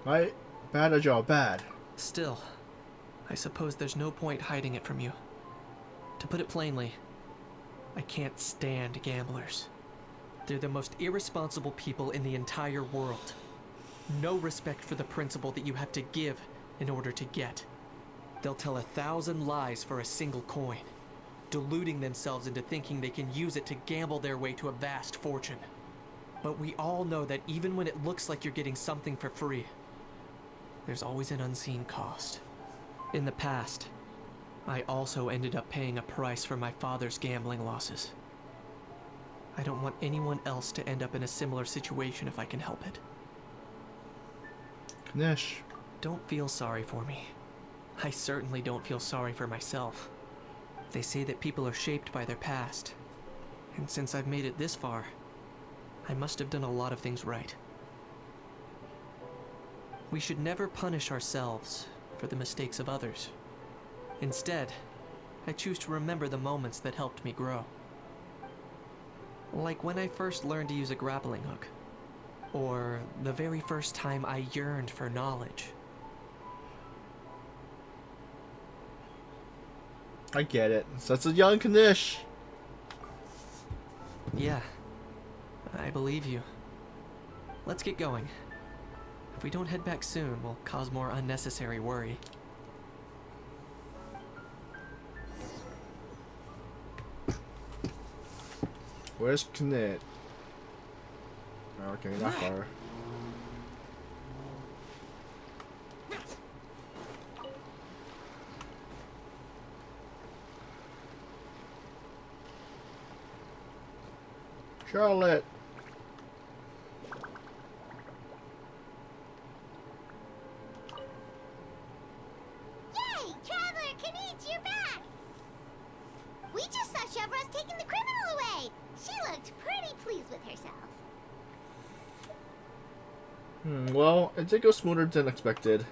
A: Right? Bad as y'all bad.
C: Still, I suppose there's no point hiding it from you. To put it plainly, I can't stand gamblers. They're the most irresponsible people in the entire world. No respect for the principle that you have to give in order to get. They'll tell 1,000 lies for a single coin, deluding themselves into thinking they can use it to gamble their way to a vast fortune. But we all know that even when it looks like you're getting something for free, there's always an unseen cost. In the past, I also ended up paying a price for my father's gambling losses. I don't want anyone else to end up in a similar situation if I can help it.
A: Knish.
C: Don't feel sorry for me. I certainly don't feel sorry for myself. They say that people are shaped by their past. And since I've made it this far, I must have done a lot of things right. We should never punish ourselves for the mistakes of others. Instead, I choose to remember the moments that helped me grow. Like when I first learned to use a grappling hook. Or the very first time I yearned for knowledge.
A: I get it. Such a young Knish.
C: Yeah, I believe you. Let's get going. If we don't head back soon, we'll cause more unnecessary worry.
A: Where's Knit? Okay, not far. Charlotte.
B: Yay! Traveler Knight, you're back! We just saw Chevro's taking the criminal away. She looked pretty pleased with herself.
A: Well, it did go smoother than expected.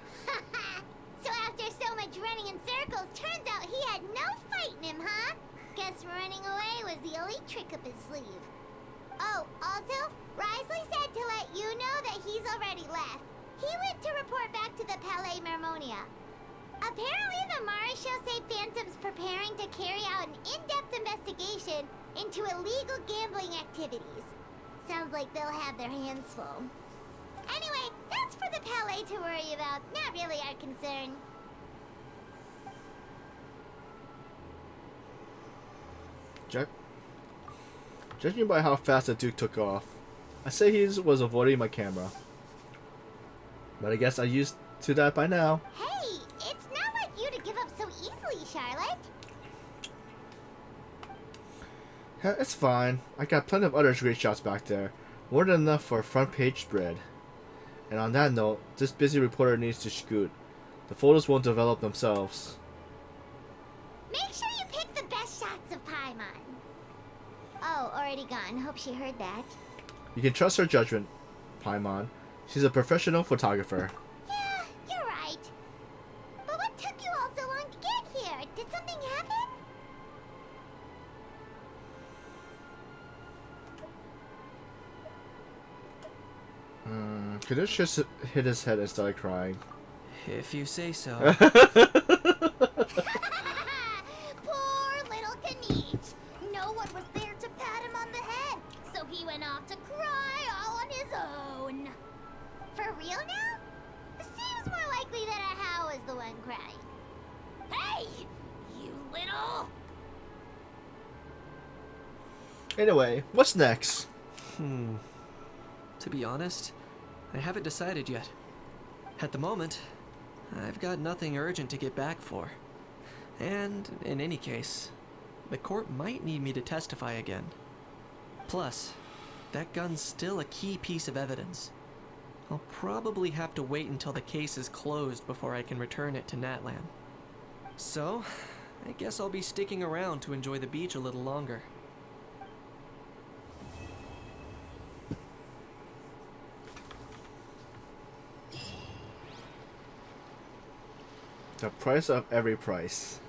B: So after so much running in circles, turns out he had no fight in him, huh? Guess running away was the only trick up his sleeve. Oh, also, Risley said to let you know that he's already left. He went to report back to the Palais Mermonia. Apparently the Maréchal say Phantom's preparing to carry out an in-depth investigation into illegal gambling activities. Sounds like they'll have their hands full. Anyway, that's for the Palais to worry about, not really our concern.
A: Judging by how fast the Duke took off, I say he was avoiding my camera. But I guess I'm used to that by now.
B: Hey, it's not like you to give up so easily, Charlotte.
A: It's fine. I got plenty of other great shots back there. More than enough for a front page spread. And on that note, this busy reporter needs to scoot. The photos won't develop themselves.
B: Make sure you pick the best shots of Paimon. Oh, already gone. Hope she heard that.
A: You can trust her judgment, Paimon. She's a professional photographer.
B: Yeah, you're right. But what took you all so long to get here? Did something happen?
A: Kadush just hit his head and started crying.
C: If you say so.
B: Poor little Kanich. No one was there to pat him on the head, so he went off to cry all on his own. For real now? Seems more likely that a How is the one crying. Hey! You little...
A: Anyway, what's next?
C: To be honest, I haven't decided yet. At the moment, I've got nothing urgent to get back for. And, in any case, the court might need me to testify again. Plus, that gun's still a key piece of evidence. I'll probably have to wait until the case is closed before I can return it to Natlan. So, I guess I'll be sticking around to enjoy the beach a little longer.
A: The price of every price.